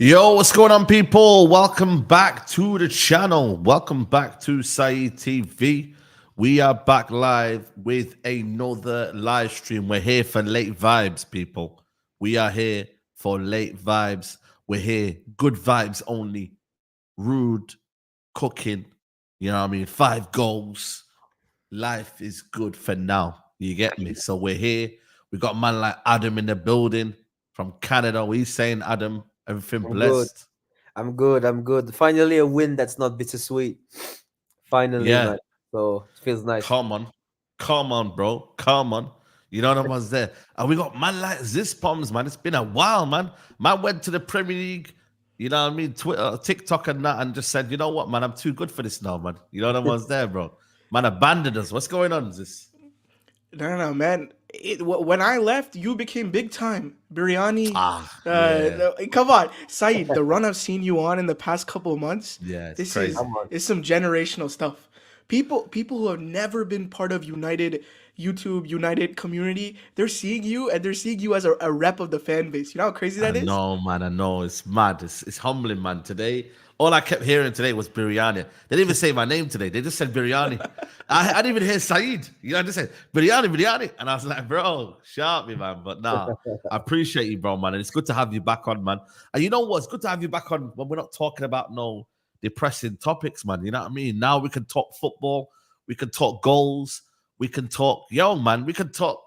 Yo, what's going on, people? Welcome back to the channel. Welcome back to Saeed TV. We are back live with another live stream. We're here for late vibes, people. We are here for late vibes. We're here, good vibes only. Ruud, cooking, you know what I mean? 5 goals. Life is good for now. You get me? So we're here. We got a man like Adam in the building from Canada. What are you saying, Adam? Everything I'm good. blessed? I'm good. I'm good. Finally, a win that's not bittersweet. Finally, Yeah. man. So it feels nice. Come on. Come on, bro. Come on. You know what was there. And we got man like this Poms, man. It's been a while, man. Man went to the Premier League, you know what I mean? Twitter, TikTok, and that, and just said, you know what, man, I'm too good for this now, man. You know what was there, bro. Man abandoned us. What's going on? This No, man. When I left, you became big time. Biryani. yeah. Come on, Saeed. The run I've seen you on in the past couple of months. Yeah, it's This crazy. Come on. is some generational stuff. People who have never been part of United YouTube United community, they're seeing you and they're seeing you as a rep of the fan base. You know how crazy I that is? know, man. I know. It's mad. It's humbling, man. Today, all I kept hearing today was biryani. They didn't even say my name today. They just said biryani. I didn't even hear Saeed. You know, I just said biryani. And I was like, bro, shout me, man. But nah, I appreciate you, bro, man. And it's good to have you back on, man. And you know what? It's good to have you back on when we're not talking about no depressing topics, man. You know what I mean? Now we can talk football. We can talk goals. We can talk, man. We can talk,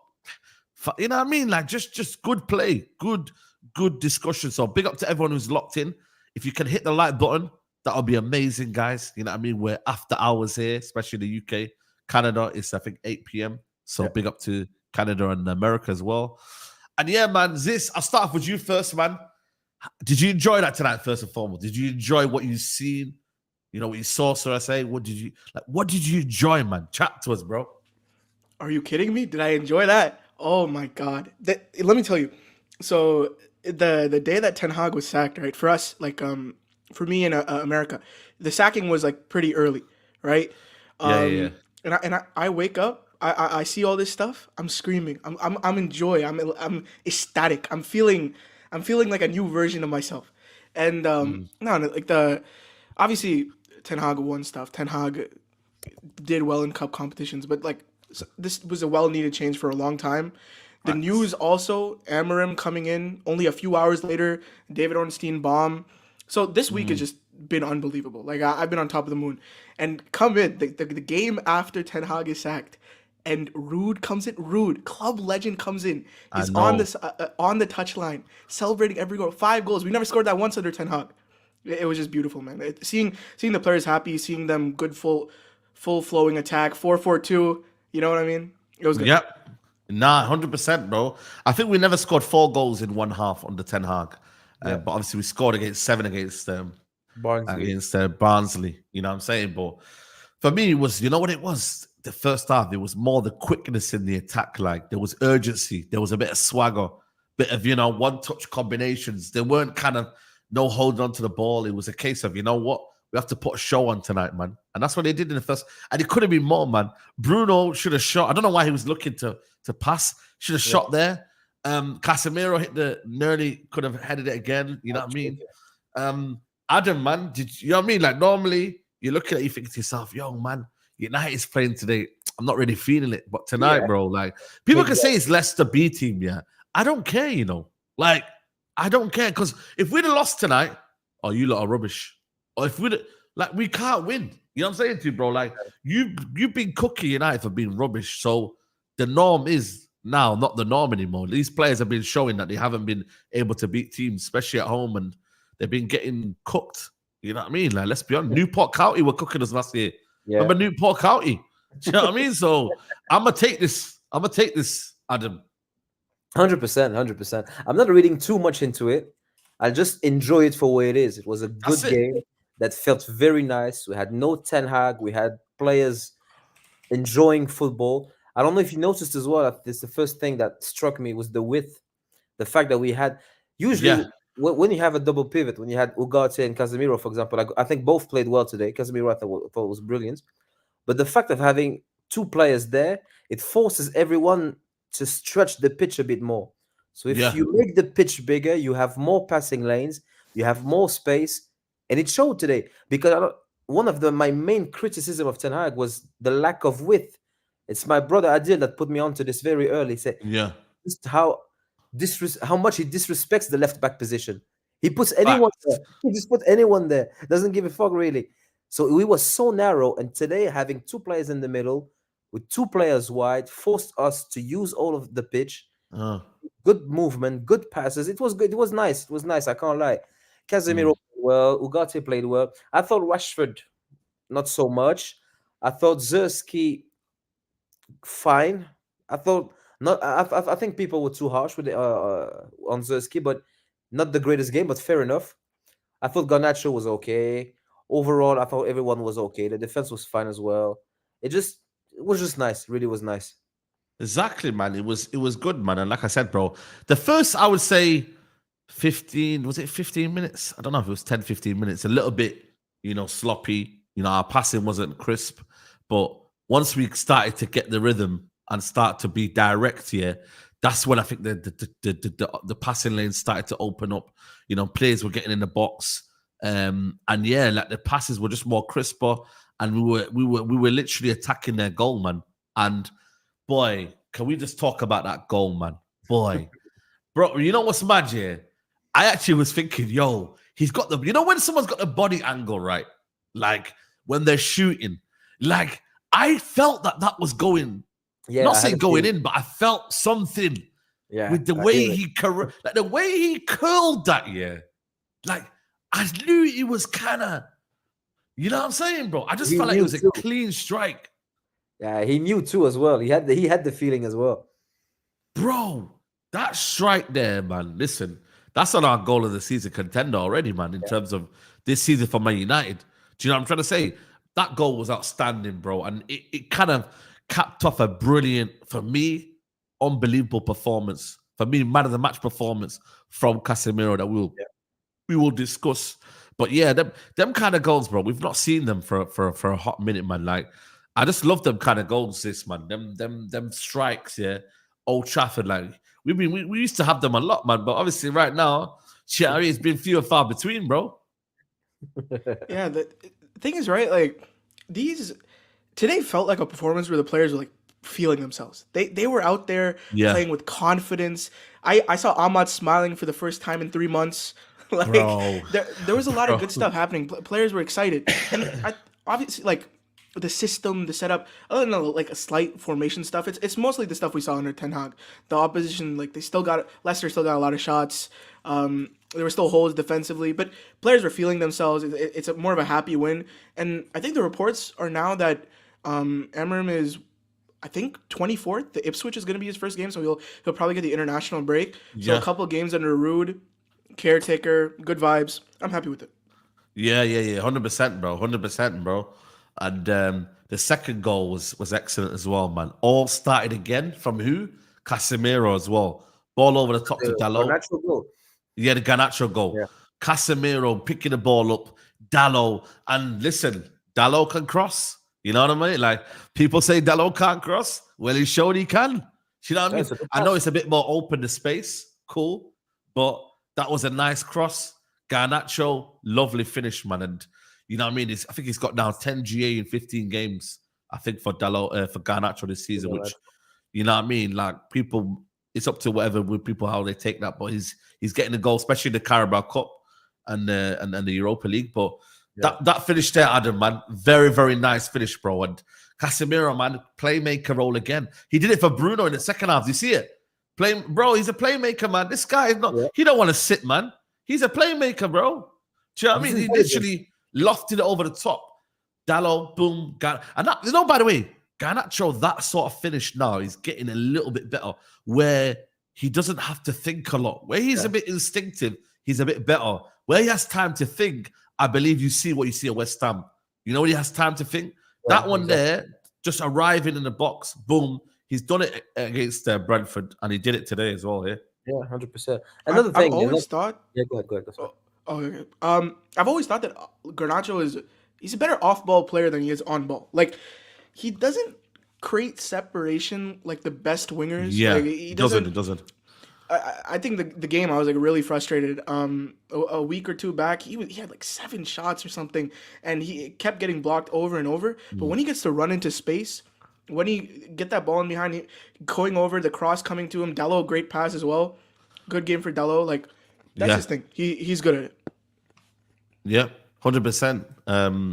you know what I mean? Like just good play, good discussion. So big up to everyone who's locked in. If you can hit the like button, that'll be amazing, guys. You know what I mean? We're after hours here, especially the UK. Canada is, I think, 8 p.m. So big up to Canada and America as well. And yeah, man, I'll start off with you first, man. Did you enjoy that tonight, first and foremost? Did you enjoy what you've seen? You know, what you saw, so I say? What did you enjoy, man? Chat to us, bro. Are you kidding me? Did I enjoy that? Oh my god. Let me tell you. So the day that Ten Hag was sacked, right? For us, like for me in America, the sacking was like pretty early, right? Yeah. And I wake up, I see all this stuff. I'm screaming. I'm in joy. I'm ecstatic. I'm feeling like a new version of myself. And no, like the obviously Ten Hag won stuff. Ten Hag did well in cup competitions, but like this was a well needed change for a long time. The Facts. news also, Amorim coming in only a few hours later, David Ornstein bomb. So this week has just been unbelievable. Like I've been on top of the moon. And come in the game after Ten Hag is sacked, and Ruud comes in. Ruud, club legend, comes in. I He's on know. this on the touchline, celebrating every goal. 5 goals. We never scored that once under Ten Hag. It was just beautiful, man. Seeing the players happy, seeing them good full flowing attack, 4-4-2. You know what I mean? It was good. Yep. Nah, 100%, bro. I think we never scored 4 goals in one half under Ten Hag. Yeah. But obviously we scored against 7 Barnsley. against Barnsley. You know what I'm saying? But for me, it was, you know what it was? The first half, there was more the quickness in the attack. Like there was urgency. There was a bit of swagger, bit of, one-touch combinations. There weren't kind of no holding on to the ball. It was a case of, you know what? We have to put a show on tonight, man. And that's what they did in the first. And it could have been more, man. Bruno should have shot. I don't know why he was looking to pass. Should have shot there. Casemiro nearly could have headed it again. You know what I mean? Adam, man, you know what I mean? Like normally you look at it, you think to yourself, yo, man, United's playing today. I'm not really feeling it. But tonight, bro, like people can say it's Leicester B team, yeah. I don't care, you know. Like, I don't care. Because if we'd have lost tonight, oh, you lot are rubbish. Or if we'd we can't win. You know what I'm saying to you, bro? Like you've been cooking United for being rubbish. So the norm is now not the norm anymore. These players have been showing that they haven't been able to beat teams, especially at home, and they've been getting cooked. You know what I mean? Like, let's be honest. Newport County were cooking us last year. Yeah. Remember Newport County? Do you know what I mean? So I'm gonna take this, Adam. 100%. I'm not reading too much into it. I'll just enjoy it for what it is. It was a good That's it. game that felt very nice. We had no Ten Hag. We had players enjoying football. I don't know if you noticed as well. That this the first thing that struck me was the width, the fact that we had usually Yeah. when you have a double pivot, when you had Ugarte and Casemiro, for example, like I think both played well today. Casemiro I thought was brilliant, but the fact of having two players there, it forces everyone to stretch the pitch a bit more. So if Yeah. you make the pitch bigger, you have more passing lanes. You have more space, and it showed today. Because one of my main criticism of Ten Hag was the lack of width. It's my brother Adil that put me onto this very early. He said Yeah. just how much he disrespects the left back position. He puts anyone Fact. there. He just put anyone there. Doesn't give a fuck really. So we were so narrow, and today having two players in the middle with two players wide forced us to use all of the pitch. Good movement, good passes. It was good. It was nice. It was nice. I can't lie. Casemiro played well. Ugarte played well. I thought Rashford not so much. I thought Zirkzee fine. I thought not. I think people were too harsh with on Zirkzee, but not the greatest game. But fair enough. I thought Garnacho was okay. Overall, I thought everyone was okay. The defense was fine as well. It was just nice. Really was nice. Exactly, man. It was good, man. And like I said, bro, the first, I would say 15, was it 15 minutes? I don't know if it was 10, 15 minutes. A little bit, sloppy. Our passing wasn't crisp. But once we started to get the rhythm and start to be direct here, that's when I think the passing lanes started to open up. Players were getting in the box. And yeah, like the passes were just more crisper. And we were literally attacking their goal, man. And boy, can we just talk about that goal, man? Boy. Bro, you know what's mad here? I actually was thinking, yo, he's got the... when someone's got the body angle, right? Like, when they're shooting. Like, I felt that was going... Yeah, not saying going in, but I felt something with the way the way he curled that, yeah. Like, I knew he was kind of... You know what I'm saying, bro? I just felt like it was a clean strike. Yeah, he knew too as well. He had the feeling as well. Bro, that strike there, man. Listen, that's on our goal of the season contender already, man, in terms of this season for Man United. Do you know what I'm trying to say? That goal was outstanding, bro. And it kind of capped off a brilliant, for me, unbelievable performance. For me, man of the match performance from Casemiro that we will discuss. But yeah, them kind of goals, bro, we've not seen them for a hot minute, man. Like, I just love them kind of goals, man. Them strikes, yeah. Old Trafford, like we used to have them a lot, man. But obviously, right now, it's been few and far between, bro. Yeah, the thing is, right? Like today felt like a performance where the players were like feeling themselves. They were out there playing with confidence. I saw Ahmad smiling for the first time in 3 months. Like there was a lot of good stuff happening. Players were excited, and obviously, like the system, the setup, other than like a slight formation stuff, it's mostly the stuff we saw under Ten Hag. The opposition, like Leicester still got a lot of shots. There were still holes defensively, but players were feeling themselves. It's more of a happy win, and I think the reports are now that Amorim is, I think 24th. The Ipswich is going to be his first game, so he'll probably get the international break. So a couple of games under Ruud, caretaker, good vibes. I'm happy with it. Yeah, 100%, bro, 100%, bro. And the second goal was excellent as well, man. All started again from who? Casemiro as well. Ball over the top to Dalot. Garnacho goal. Yeah, the Garnacho goal. Yeah. Casemiro picking the ball up. Dalot. And listen, Dalot can cross. You know what I mean? Like, people say Dalot can't cross. Well, he showed he can. You know what I mean? I know it's a bit more open the space. Cool. But that was a nice cross. Garnacho, lovely finish, man. And you know what I mean? I think he's got now 10 GA in 15 games, I think, for Garnacho this season, which, you know what I mean? Like, people, it's up to whatever with people how they take that, but he's getting a goal, especially the Carabao Cup and the Europa League. But that finish there, Adam, man, very, very nice finish, bro. And Casemiro, man, playmaker role again. He did it for Bruno in the second half. Do you see it? Bro, he's a playmaker, man. This guy is not, he don't want to sit, man. He's a playmaker, bro. Do you know what I mean? He literally lofted it over the top. Dalot, boom, and that, by the way, Garnacho, that sort of finish now is getting a little bit better, where he doesn't have to think a lot. Where he's a bit instinctive, he's a bit better. Where he has time to think, I believe you see what you see at West Ham. You know when he has time to think? That one there, just arriving in the box, boom. He's done it against Brentford, and he did it today as well, yeah? Yeah, 100%. Another thing. I've always thought... Yeah, go ahead. Okay. I've always thought that Garnacho he's a better off-ball player than he is on-ball. Like, he doesn't create separation like the best wingers. Yeah, like, he doesn't. I think the game I was like really frustrated. A week or two back, he had like 7 shots or something, and he kept getting blocked over and over. But when he gets to run into space, when he get that ball in behind, going over the cross coming to him, Dello great pass as well, good game for Dello. Like that's his thing. He's good at it. Yeah, 100%.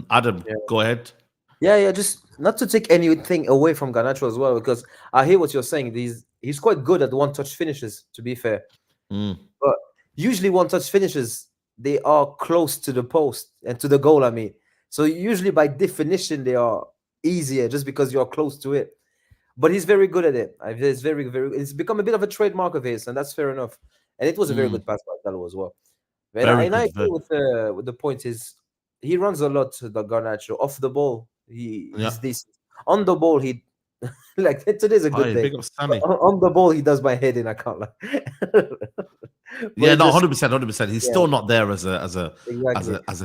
Adam, go ahead. Yeah. Just not to take anything away from Garnacho as well, because I hear what you're saying. He's quite good at one-touch finishes, to be fair. But usually one-touch finishes, they are close to the post and to the goal, I mean. So usually by definition, they are easier just because you're close to it. But he's very good at it. It's it's become a bit of a trademark of his, and that's fair enough. And it was a very good pass by Dallo as well. And I agree with the point is he runs a lot to the Garnacho. Off the ball, he's decent. On the ball, he like today's a good day. On the ball, he does my head in. I can't lie. Yeah, no, 100%. He's still not there as a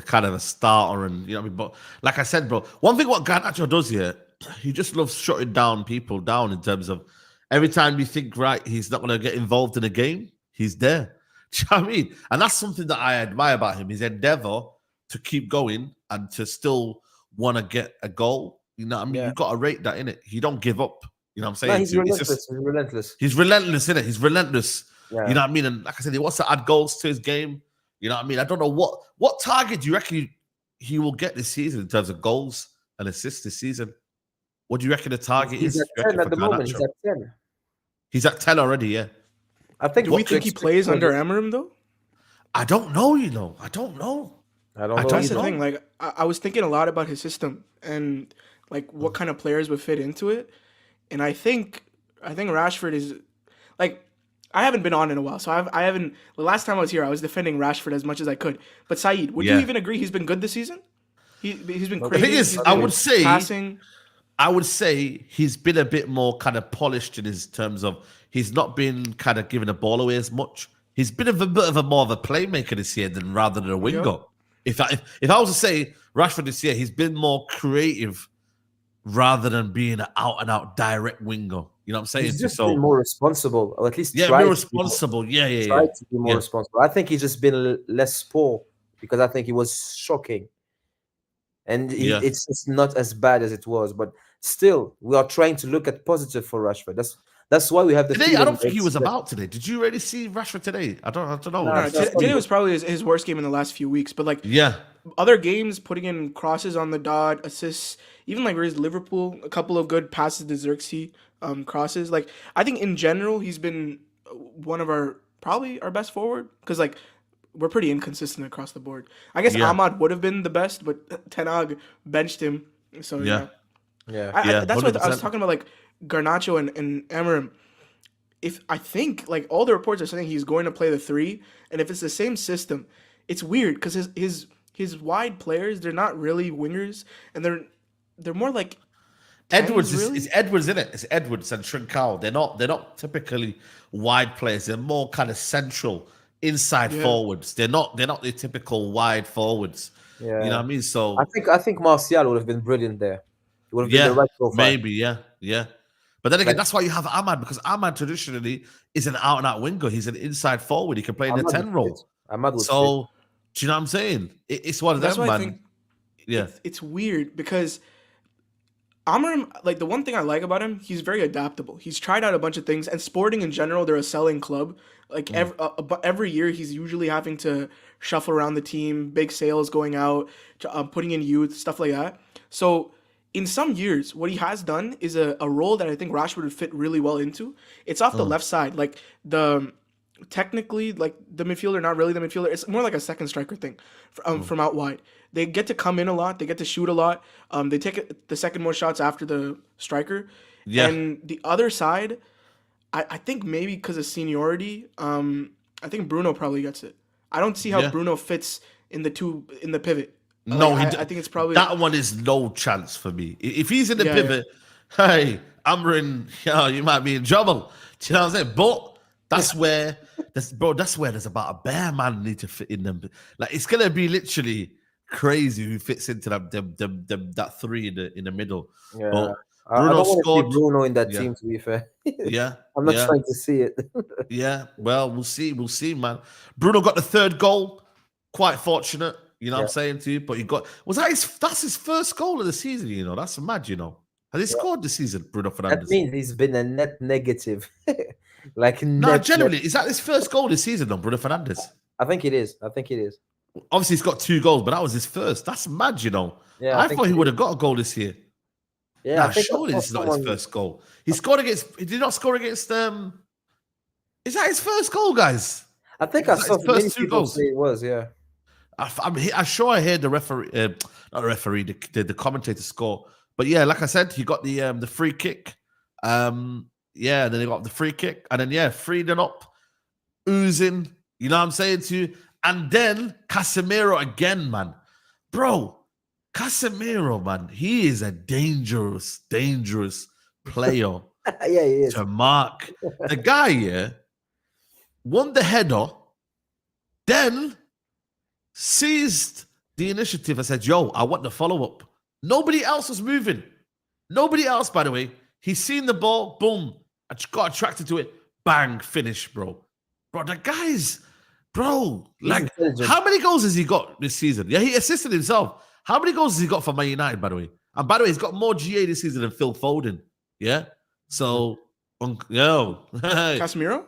kind of a starter, and you know what I mean. But like I said, bro, one thing what Garnacho does here, he just loves shutting down people down in terms of every time you think right, he's not going to get involved in a game, he's there. Do you know what I mean? And that's something that I admire about him. His endeavor to keep going and to still want to get a goal. You know what I mean? You've got to rate that, innit? He don't give up. You know what I'm saying? No, he's relentless. He's relentless, innit? He's relentless. Yeah. You know what I mean? And like I said, he wants to add goals to his game. You know what I mean? I don't know what target do you reckon he will get this season in terms of goals and assists this season? What do you reckon the target is? He's at 10 at the moment. He's at 10. He's at 10 already, yeah. I think. Do we think he plays under Amorim though? I don't know. You know, I don't know. That's the thing. Like, I was thinking a lot about his system and like what kind of players would fit into it, and I think Rashford is like. I haven't been on in a while, so I haven't. The last time I was here, I was defending Rashford as much as I could. But Saeed, would you even agree he's been good this season? He's been crazy. The thing is, I would say passing. I would say he's been a bit more kind of polished in his terms of he's not been kind of giving the ball away as much. He's been a bit of a more of a playmaker this year than rather than a winger. If I was to say Rashford this year, he's been more creative rather than being an out-and-out direct winger. You know what I'm saying? He's just been more responsible, or at least more responsible. Tried to be more responsible. I think he's just been less poor because I think he was shocking. And it's just not as bad as it was. But still, we are trying to look at positive for Rashford. That's why we have the today. I don't think he was about today. Did you really see Rashford today? I don't know. No, today was probably his worst game in the last few weeks. But like, other games, putting in crosses on the dot, assists, even like where's Liverpool, a couple of good passes to Zirkzee, crosses. Like, I think in general he's been one of probably our best forward because like we're pretty inconsistent across the board. I guess Ahmad would have been the best, but Ten Hag benched him. So yeah. That's why I was talking about like Garnacho and Amorim. If I think like all the reports are saying he's going to play the 3, and if it's the same system, it's weird because his wide players, they're not really wingers, and they're more like Edwards is Edwards, isn't it? It's Edwards and Trincao. They're not typically wide players. They're more kind of central inside forwards. They're not the typical wide forwards. Yeah. You know what I mean? So I think Martial would have been brilliant there. It would have been the right profile. Maybe, yeah. But then again, that's why you have Ahmad, because Ahmad traditionally is an out-and-out winger. He's an inside forward. He can play in the 10 role. So, do you know what I'm saying? It's one of them, man. I think it's weird because Amorim, like the one thing I like about him, he's very adaptable. He's tried out a bunch of things, and Sporting in general, they're a selling club. Like every year, he's usually having to shuffle around the team, big sales going out, putting in youth, stuff like that. So in some years, what he has done is a role that I think Rashford would fit really well into. It's off the left side, like technically, like the midfielder, not really the midfielder. It's more like a second striker thing from out wide. They get to come in a lot. They get to shoot a lot. They take the second most shots after the striker. Yeah. And the other side, I think maybe because of seniority, I think Bruno probably gets it. I don't see how Bruno fits in the pivot. No, I think it's probably that one is no chance for me. If he's in the pivot, hey, Amorim, you might be in trouble. Do you know what I'm saying? But that's where there's about a bare man need to fit in them. Like it's gonna be literally crazy who fits into that 3 in the middle. Yeah. I Bruno don't want to see scored. Bruno in that Yeah. team, to be fair. Yeah. I'm not Yeah. trying to see it. Yeah. Well, we'll see. We'll see, man. Bruno got the third goal. Quite fortunate. You know what I'm saying to you? But he got that's his first goal of the season, you know. That's mad, you know. Has he scored this season, Bruno That Fernandes? means he's been a net negative. Like No, net. genuinely, is that his first goal this season, though, Bruno Fernandes? I think it is. I think it is. Obviously, he's got 2 goals, but that was his first. That's mad, you know. Yeah, I think thought he it would is. have got a goal this year. Yeah, Nah, I think I surely saw this is not his someone- first goal. He scored against. He did not score against. Is that his first goal, guys? I think I Is that saw his many first 2 people goals? say it was. Yeah. I'm sure I heard the referee, not the referee, the commentator score. But yeah, like I said, he got the free kick. Yeah, then he got the free kick, and then freed it up, oozing. You know what I'm saying to you? And then Casemiro again, man, bro. Casemiro, man, he is a dangerous player Yeah, he is. to mark. The guy, won the header, then seized the initiative and said, yo, I want the follow-up. Nobody else was moving. Nobody else, by the way. He's seen the ball, boom, got attracted to it, bang, finish, bro. Bro, the guy's, bro, He's like, intelligent. how many goals has he got this season? Yeah, he assisted himself. How many goals has he got for Man United, by the way? And by the way, he's got more GA this season than Phil Foden. Yeah? So, yo. Casemiro?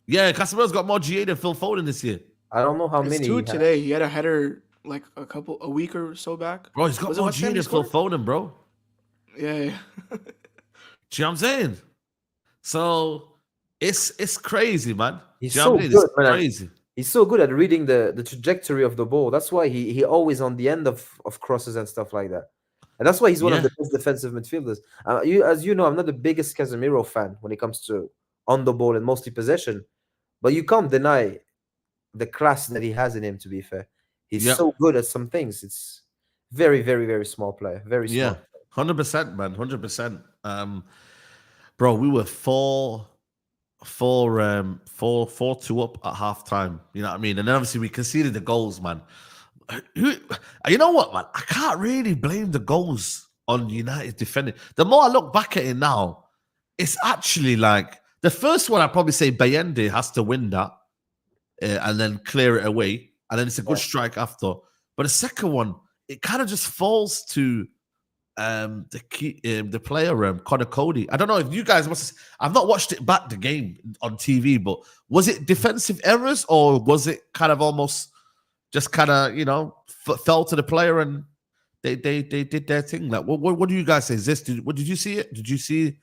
Yeah, Casemiro's got more GA than Phil Foden this year. I don't know how It's many. 2 he had. today. He had a header like a week or so back. Bro, he's got Was it more West GA Ham than he Phil scored? Foden, bro. Yeah. Do you know what I'm saying? So it's crazy, man. He's Do you know what so I'm saying? good, It's man. crazy. He's so good at reading the trajectory of the ball. That's why he always on the end of crosses and stuff like that. And that's why he's one of Yeah. the best defensive midfielders. As you know, I'm not the biggest Casemiro fan when it comes to on the ball and mostly possession, but you can't deny the class that he has in him. To be fair, he's Yeah. so good at some things. It's very, very, very small player. Very small. Yeah, 100%, man, 100%. Bro, we were 4-2 up at halftime. You know what I mean? And then obviously we conceded the goals, man. You know what, man? I can't really blame the goals on United defending. The more I look back at it now, it's actually like the first one. I'd probably say Bayende has to win that and then clear it away, and then it's a good strike after. But the second one, it kind of just falls to the player Connor Cody. I don't know if you guys must. I've not watched it back the game on TV, but was it defensive errors or was it kind of almost just kind of fell to the player and they did their thing? Like what do you guys say? Is this? Did you see it? Did you see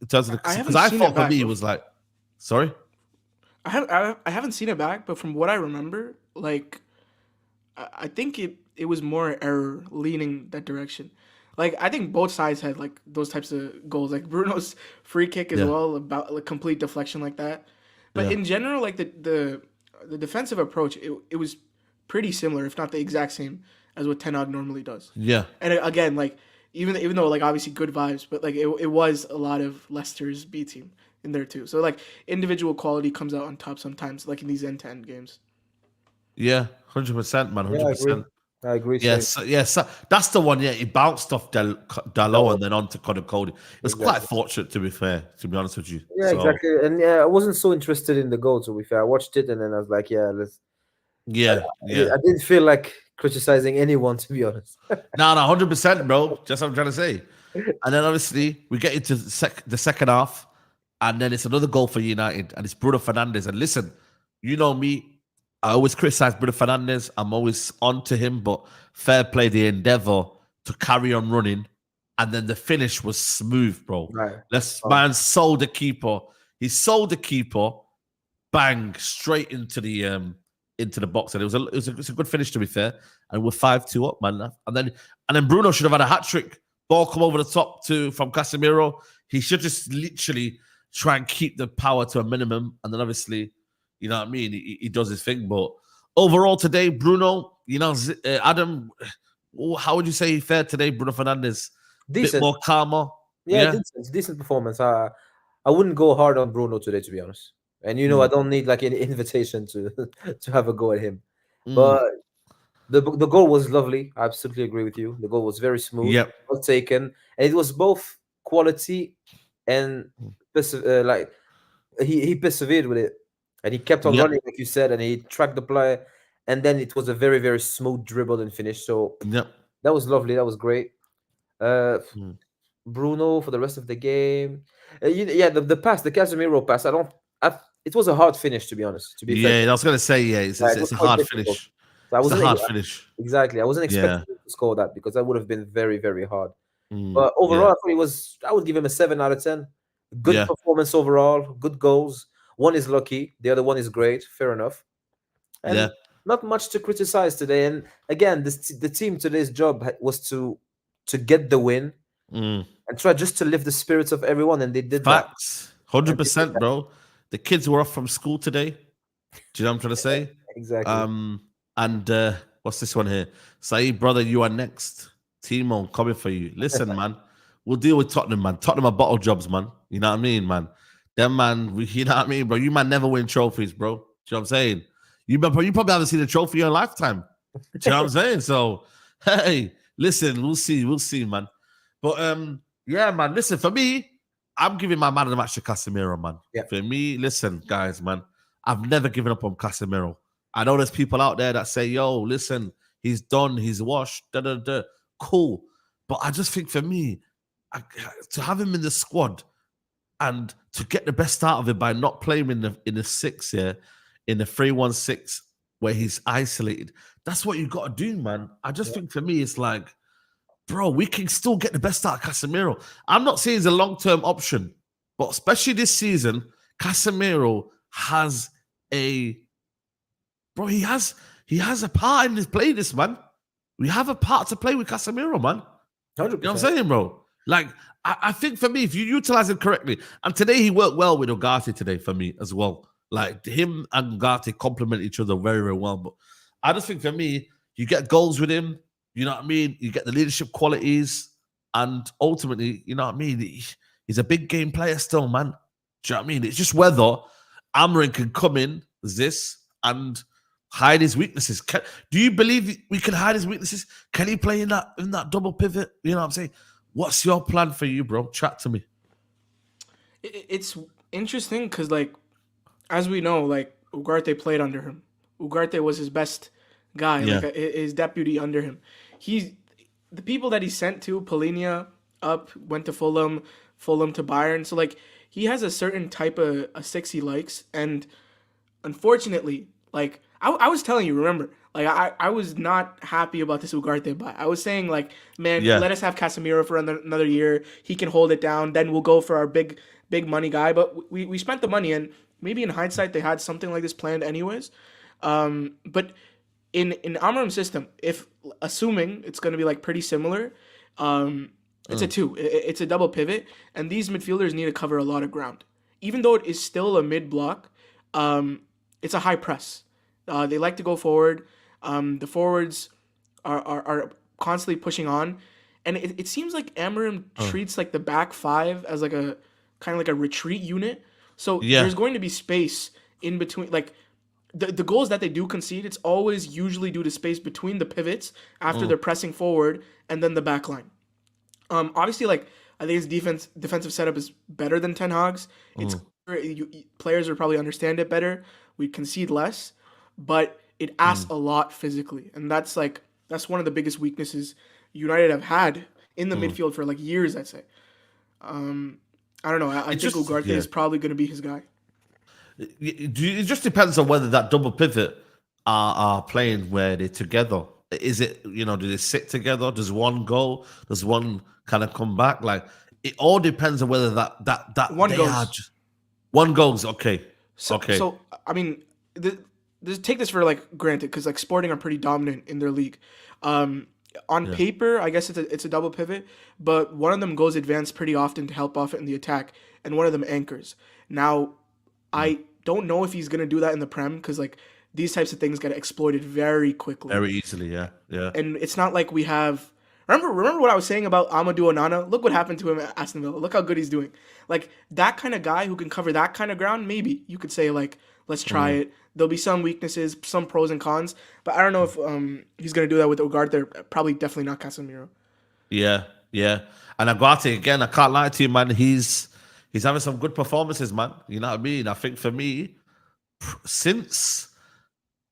in terms of I because haven't I seen thought it for back, me it bro. was like, sorry. I haven't seen it back, but from what I remember, like I think it was more error leaning that direction. Like I think both sides had like those types of goals, like Bruno's free kick as Yeah. well, about like complete deflection like that. But Yeah. in general, like the defensive approach, it was pretty similar, if not the exact same as what Ten Hag normally does. Yeah. And again, like even though like obviously good vibes, but like it was a lot of Leicester's B team in there too. So like individual quality comes out on top sometimes, like in these end-to-end games. Yeah, 100%, man, 100%. I agree. Yes, yes, that's the one. Yeah, he bounced off Dalot and then on to Connor Cody. It was quite fortunate, to be fair. To be honest with you, Yeah, So, exactly. And yeah, I wasn't so interested in the goal. To be fair, I watched it and then I was like, yeah, let's. Yeah, yeah. I didn't feel like criticizing anyone, to be honest. No, 100%, bro. Just what I'm trying to say. And then obviously we get into the second half, and then it's another goal for United, and it's Bruno Fernandes. And listen, you know me. I always criticize Bruno Fernandes. I'm always on to him, but fair play the endeavor to carry on running. And then the finish was smooth, bro. Right. Man sold the keeper. He sold the keeper, bang, straight into the box. And it was a good finish, to be fair. And we're 5-2 up, man. And then Bruno should have had a hat-trick. Ball come over the top from Casemiro. He should just literally try and keep the power to a minimum. And then obviously, you know what I mean? He does his thing. But overall today, Bruno, Adam, how would you say he fared today, Bruno Fernandes? Decent. Bit more calmer. Yeah, decent performance. I wouldn't go hard on Bruno today, to be honest. And I don't need like any invitation to have a go at him. But the goal was lovely. I absolutely agree with you. The goal was very smooth. Yep. Well taken. And it was both quality and like he persevered with it, and he kept on Yep. running, like you said, and he tracked the player, and then it was a very, very smooth dribble and finish. So Yep. that was lovely. That was great. Mm. Bruno for the rest of the game. Yeah, the pass, the Casemiro pass. It was a hard finish, to be honest. To be fair, Yeah, I was gonna say, yeah, it's, yeah, it's, it was it's a quite hard difficult. finish. So I It's a wasn't hard finish. exactly. I wasn't expecting Yeah. him to score that because that would have been very, very hard. Mm, But overall, yeah. I thought it was. I would give him a 7 out of 10. Good Yeah. performance overall. Good goals. One is lucky. The other one is great. Fair enough. Yeah. And not much to criticize today. And again, the team today's job was to get the win Mm. and try just to lift the spirits of everyone, and they did that. Facts. And they did 100%, that. bro. The kids were off from school today. Do you know what I'm trying to say? Exactly. And what's this one here? Saeed, brother, you are next. Timo, coming for you. Listen, man, we'll deal with Tottenham, man. Tottenham are bottle jobs, man. You know what I mean, man? Them, man, you know what I mean, bro? You man never win trophies, bro. Do you know what I'm saying? You probably haven't seen a trophy in your lifetime. Do you know what I'm saying? So, hey, listen, we'll see, man. But yeah, man, listen, for me, I'm giving my man of the match to Casemiro, man. Yeah. For me, listen, guys, man, I've never given up on Casemiro. I know there's people out there that say, yo, listen, he's done, he's washed, da-da-da. Cool. But I just think for me, to have him in the squad and to get the best out of it by not playing in the 6 here, in the 3-1-6 where he's isolated, that's what you got to do, man. I just think for me, it's like, bro, we can still get the best out of Casemiro. I'm not saying he's a long-term option, but especially this season, Casemiro has a he has a part in this play, this man. We have a part to play with Casemiro, man. 100%. You know what I'm saying, bro? Like, I think for me, if you utilize him correctly, and today he worked well with Ugarte today for me as well. Like, him and Ugarte complement each other very, very well. But I just think for me, you get goals with him, you know what I mean? You get the leadership qualities, and ultimately, you know what I mean? He's a big game player still, man. Do you know what I mean? It's just whether Amorim can come in as this and hide his weaknesses. Do you believe we can hide his weaknesses? Can he play in that double pivot? You know what I'm saying? What's your plan for you, bro? Chat to me. It's interesting because, like, as we know, like, Ugarte played under him. Ugarte was his best guy, Yeah. like his deputy under him. The people that he sent to, Polinia up, went to Fulham to Bayern. So, like, he has a certain type of a 6 he likes. And unfortunately, like, I was telling you, remember, like, I was not happy about this Ugarte buy. I was saying, like, man, Yeah. let us have Casemiro for another year. He can hold it down. Then we'll go for our big money guy. But we spent the money, and maybe in hindsight they had something like this planned anyways. But in Amorim's system, if assuming it's going to be like pretty similar, it's a 2. It's a double pivot, and these midfielders need to cover a lot of ground. Even though it is still a mid block, it's a high press. They like to go forward. The forwards are constantly pushing on, and it seems like Amorim treats like the back 5 as like a kind of like a retreat unit. So Yeah. there's going to be space in between, like. The goals that they do concede, it's always usually due to space between the pivots after they're pressing forward and then the back line. Obviously, like, I think his defensive setup is better than Ten Hag's. It's players would probably understand it better. We concede less, but it asks a lot physically, and that's one of the biggest weaknesses United have had in the midfield for like years, I'd say. I don't know. I think Ugarte is probably going to be his guy. It just depends on whether that double pivot are playing where they're together. Is it, do they sit together? Does one go? Does one kind of come back? Like, it all depends on whether that One goes. One goes. Okay. Okay. So I mean, take this for like granted, because like Sporting are pretty dominant in their league. On paper, I guess it's a double pivot, but one of them goes advanced pretty often to help off it in the attack, and one of them anchors. Now, I don't know if he's gonna do that in the Prem, because like these types of things get exploited very quickly, very easily. Yeah. And it's not like we have. Remember what I was saying about Amadou Onana? Look what happened to him at Aston Villa. Look how good he's doing. Like, that kind of guy who can cover that kind of ground, maybe you could say, like, let's try it. There'll be some weaknesses, some pros and cons, but I don't know if he's going to do that with Ugarte. Probably definitely not Casemiro. Yeah. Yeah. And Ugarte, again, I can't lie to you, man. He's having some good performances, man. You know what I mean? I think for me, since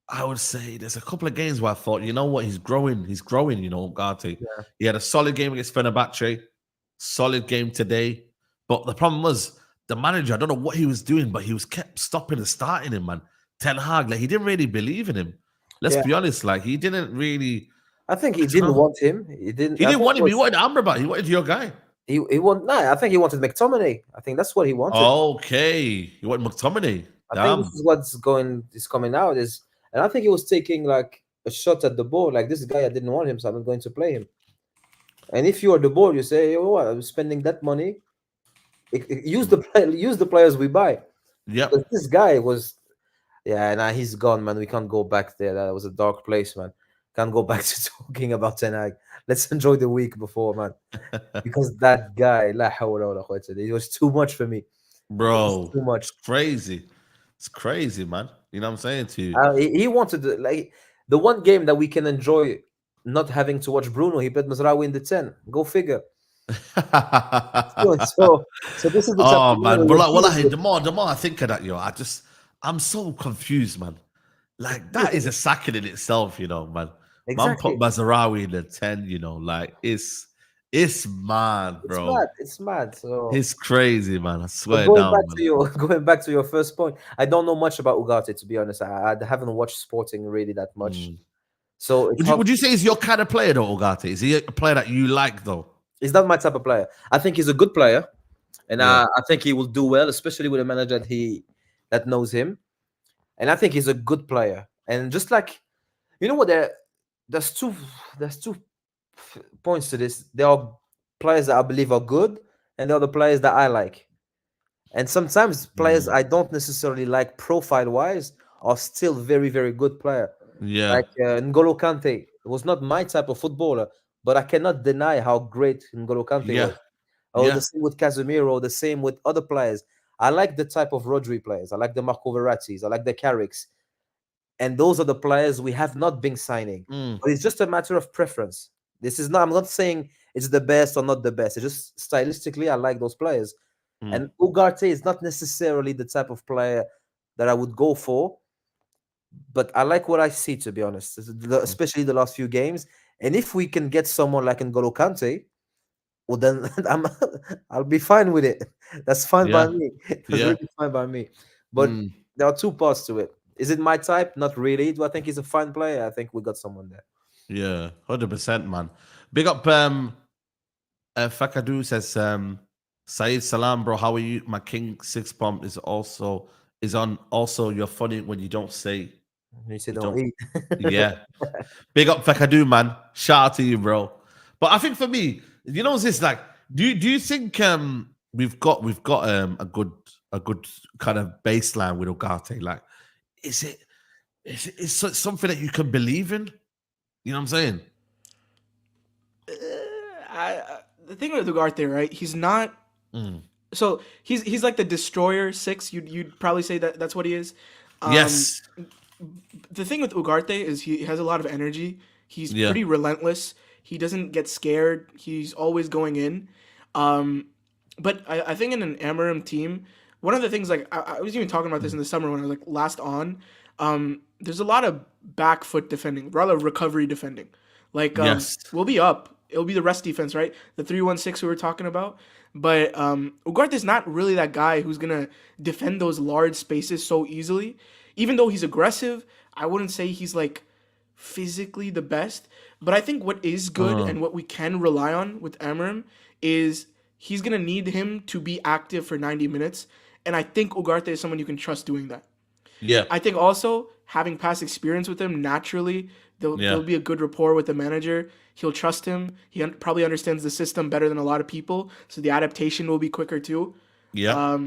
I would say there's a couple of games where I thought, you know what, he's growing, you know, Ugarte. Yeah. He had a solid game against Fenerbahce, solid game today. But the problem was the manager, I don't know what he was doing, but he was kept stopping and starting him, man. Ten Hag, like he didn't really believe in him. Let's be honest, like he didn't really. I think he didn't want him. He didn't. He didn't want him. He wanted Amrabat. He wanted your guy. He want no. I think he wanted McTominay. I think that's what he wanted. Okay, he wanted McTominay. I think this is what's coming out is, and I think he was taking like a shot at the ball. Like, this guy, I didn't want him, so I'm not going to play him. And if you are the board, you say, "Oh, I'm spending that money. Use the players we buy." Yeah. This guy was, nah, he's gone, man. We can't go back there. That was a dark place, man. Can't go back to talking about Ten Hag. Let's enjoy the week before, man. Because that guy, la hawla wala quwwata, it was too much for me. Bro, too much. It's crazy. It's crazy, man. You know what I'm saying to you? He wanted the one game that we can enjoy not having to watch Bruno. He put Mazraoui in the 10. Go figure. so this is the man. But like, the more I think of that, I'm so confused, man. Like, that is a sacking in itself, you know, man. Exactly. Man put Mazraoui in the 10, you know, like it's mad, bro. It's mad. So it's crazy, man. I swear going back to your first point, I don't know much about Ugarte, to be honest. I haven't watched Sporting really that much. So would you say he's your kind of player though, Ugarte? Is he a player that you like though? He's not my type of player. I think he's a good player, and I think he will do well, especially with a manager that knows him. And I think he's a good player. And just like, you know what, there's two points to this. There are players that I believe are good, and there are the players that I like. And sometimes players I don't necessarily like profile-wise are still very, very good player. Yeah. Like N'Golo Kante was not my type of footballer, but I cannot deny how great N'Golo Kante was. Or the same with Casemiro, the same with other players. I like the type of Rodri players. I like the Marco Verrattis. I like the Carricks. And those are the players we have not been signing. But it's just a matter of preference. I'm not saying it's the best or not the best. It's just stylistically, I like those players. And Ugarte is not necessarily the type of player that I would go for. But I like what I see, to be honest, especially the last few games. And if we can get someone like N'Golo Kante, well, then I'll be fine with it. That's fine by me. That's really fine by me. But there are two parts to it. Is it my type? Not really. Do I think he's a fine player? I think we got someone there. Yeah, 100%, man. Big up. Fakadu says, Saeed Salam, bro. How are you? My King 6 pump is on. Also, you're funny when you don't say. You say don't eat. Yeah. Big up Fakadu, man. Shout out to you, bro. But I think for me, you know, this like, do you think we've got a good kind of baseline with Ugarte? Like, is it something that you can believe in? You know what I'm saying? The thing with Ugarte, right? He's not. So he's like the destroyer 6. You'd probably say that's what he is. Yes. The thing with Ugarte is he has a lot of energy. He's pretty relentless. He doesn't get scared. He's always going in. But I think in an Amorim team, one of the things, like I was even talking about this in the summer when I was like last on. There's a lot of back foot defending, rather recovery defending. Like we'll be up. It'll be the rest defense, right? The 3-1-6 we were talking about. But Ugarte is not really that guy who's gonna defend those large spaces so easily. Even though he's aggressive, I wouldn't say he's like physically the best. But I think what is good and what we can rely on with Amorim is he's going to need him to be active for 90 minutes. And I think Ugarte is someone you can trust doing that. Yeah. I think also having past experience with him, naturally, there'll be a good rapport with the manager. He'll trust him. He probably understands the system better than a lot of people. So the adaptation will be quicker too. Yeah.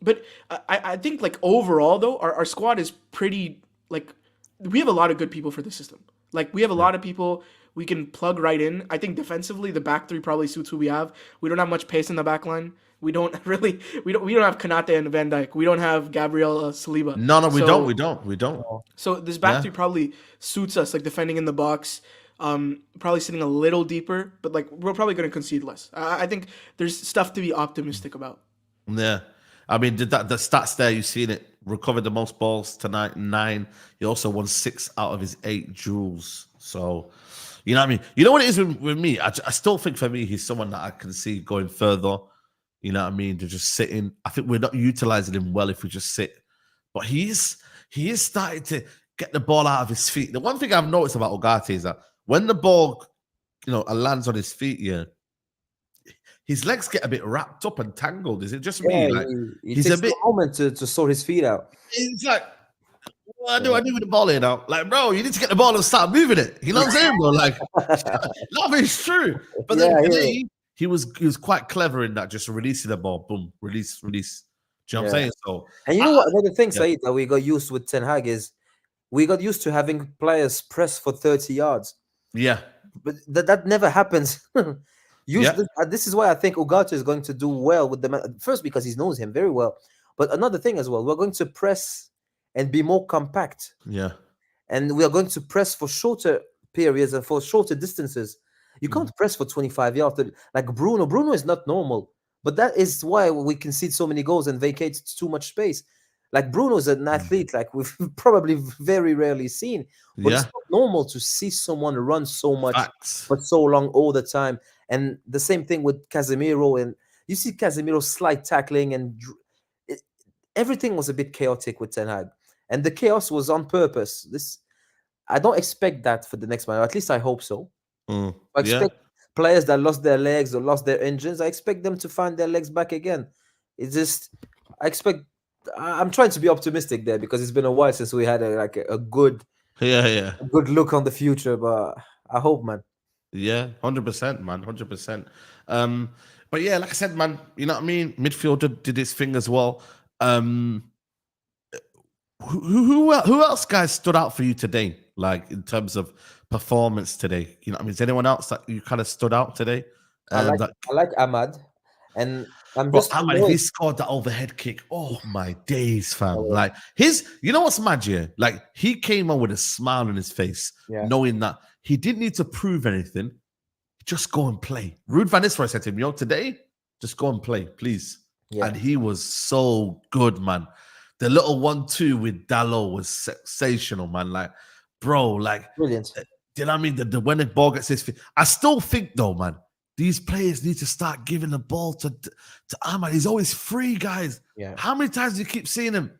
But I think, like, overall, though, our squad is pretty, like, we have a lot of good people for the system. Like, we have a lot of people we can plug right in. I think defensively, the back three probably suits who we have. We don't have much pace in the back line. We don't have Konate and Van Dijk. We don't have Gabriel Saliba. No, we don't. So this back three probably suits us, like defending in the box. Probably sitting a little deeper, but like we're probably going to concede less. I think there's stuff to be optimistic about. Yeah. I mean, the stats there, you've seen it. Recovered the most balls tonight, 9. He also won 6 out of his 8 duels. So, you know what I mean? You know what it is with me? I still think for me, he's someone that I can see going further. You know what I mean? To just sitting. I think we're not utilizing him well if we just sit. But he is starting to get the ball out of his feet. The one thing I've noticed about Ugarte is that when the ball, lands on his feet, his legs get a bit wrapped up and tangled. Is it just me? Like he he's takes a bit. a moment to sort his feet out. It's like, what do I do with the ball here now? Like, bro, you need to get the ball and start moving it. You know what I'm saying, bro? Like, that is true. But then today, he was quite clever in that, just releasing the ball, boom, release. Do you know what I'm saying? So, and you know what? Another thing, Saeed, that we got used with Ten Hag is we got used to having players press for 30 yards. Yeah, but that never happens. Usually, this is why I think Ugarte is going to do well with the man. First, because he knows him very well. But another thing as well, we're going to press and be more compact. Yeah. And we are going to press for shorter periods and for shorter distances. You can't press for 25 yards. Like Bruno. Bruno is not normal. But that is why we concede so many goals and vacate too much space. Like Bruno is an athlete like we've probably very rarely seen. But it's not normal to see someone run so much for so long all the time. And the same thing with Casemiro. And you see Casemiro slight tackling and everything was a bit chaotic with Ten Hag. And the chaos was on purpose. I don't expect that for the next match. At least I hope so. I expect players that lost their legs or lost their engines, I expect them to find their legs back again. I'm trying to be optimistic there because it's been a while since we had a good good look on the future, but I hope, man. Yeah, 100%, man, 100%. But yeah, like I said, man, you know what I mean? Midfielder did his thing as well. Who else, guys, stood out for you today? Like in terms of performance today, you know what I mean? Is anyone else that you kind of stood out today? I like Ahmad, and Ahmad, if he scored that overhead kick, oh my days, fam! Like you know what's mad, yeah? Like he came on with a smile on his face, knowing that he didn't need to prove anything. Just go and play. Ruud van Nistelrooy said to him, today, just go and play, please. Yeah. And he was so good, man. The little 1-2 with Dalot was sensational, man. Like, bro, like, brilliant. You know what I mean? When the ball gets his feet. I still think, though, man, these players need to start giving the ball to Ahmad. He's always free, guys. Yeah. How many times do you keep seeing him?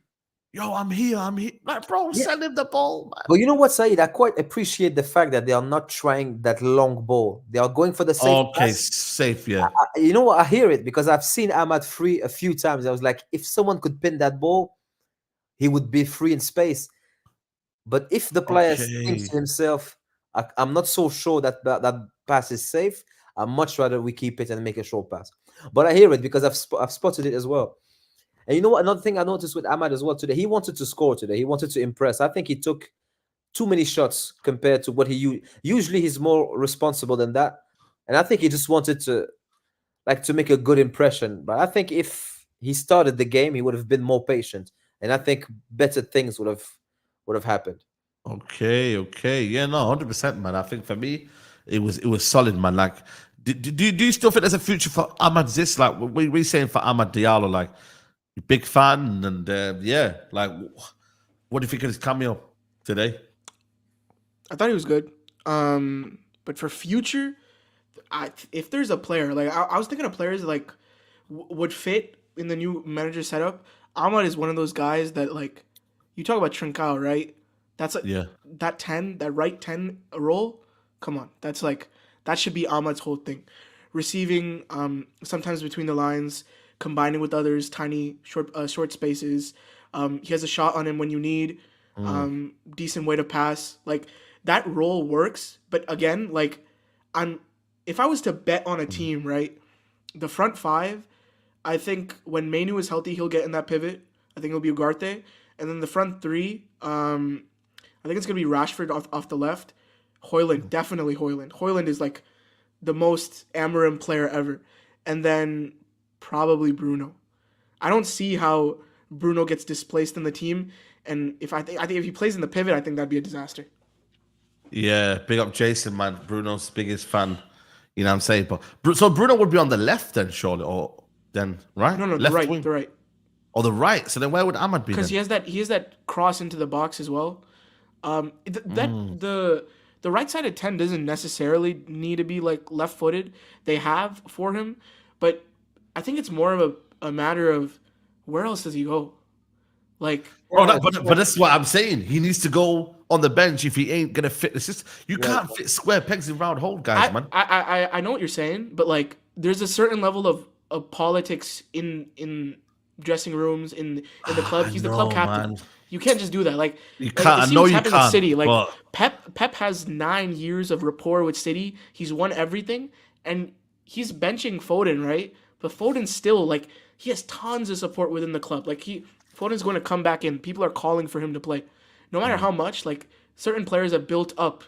Yo, I'm here. Like, bro, send him the ball, man. But you know what, Saeed? I quite appreciate the fact that they are not trying that long ball. They are going for the safe pass. Safe, yeah. You know what? I hear it because I've seen Ahmad free a few times. I was like, if someone could pin that ball, he would be free in space. But if the player thinks to himself, I'm not so sure that pass is safe, I'd much rather we keep it and make a short pass. But I hear it because I've spotted it as well. And you know what? Another thing I noticed with Ahmad as well today, he wanted to score today. He wanted to impress. I think he took too many shots compared to what he usually he's more responsible than that. And I think he just wanted to make a good impression. But I think if he started the game, he would have been more patient. And I think better things would have happened. Okay. Yeah, no, 100%, man. I think for me, it was solid, man. Like, do you still think there's a future for Ahmad Ziz? Like, what are we saying for Amad Diallo? Like, big fan, and like, what do you think of his cameo today? I thought he was good. But for future, if there's a player, like I was thinking of players that like would fit in the new manager setup. Ahmad is one of those guys that, like, you talk about Trincao, right? That's like that 10, that right 10 role. Come on, that's like that should be Ahmad's whole thing. Receiving, sometimes between the lines, combining with others, tiny short spaces. He has a shot on him when you need. Decent way to pass. Like, that role works. But again, like, if I was to bet on a team, right, the front five, I think when Mainu is healthy, he'll get in that pivot. I think it'll be Ugarte. And then the front three, I think it's going to be Rashford off the left. Hojlund, definitely Hojlund. Hojlund is like the most Amorim player ever. And then probably Bruno. I don't see how Bruno gets displaced in the team. And I think if he plays in the pivot, I think that'd be a disaster. Yeah, big up Jason, man. Bruno's biggest fan. You know what I'm saying? But so Bruno would be on the left then, surely, or then right? No, the Left right, wing, the right. or the right. So then where would Ahmad be Because then? he has that cross into the box as well. The right side of 10 doesn't necessarily need to be like left-footed. They have for him, but I think it's more of a matter of where else does he go? Like, But this is what I'm saying. He needs to go on the bench if he ain't gonna fit the system. You can't fit square pegs in round hole, guys, man. I know what you're saying, but like there's a certain level of politics in dressing rooms in the club. He's the club captain. Man. You can't just do that. Like You can't. Like, I know you happened can't. with City. Like but... Pep has 9 years of rapport with City. He's won everything, and he's benching Foden, right? But Foden still like he has tons of support within the club. Like Foden's going to come back in. People are calling for him to play, no matter how much. Like certain players have built up,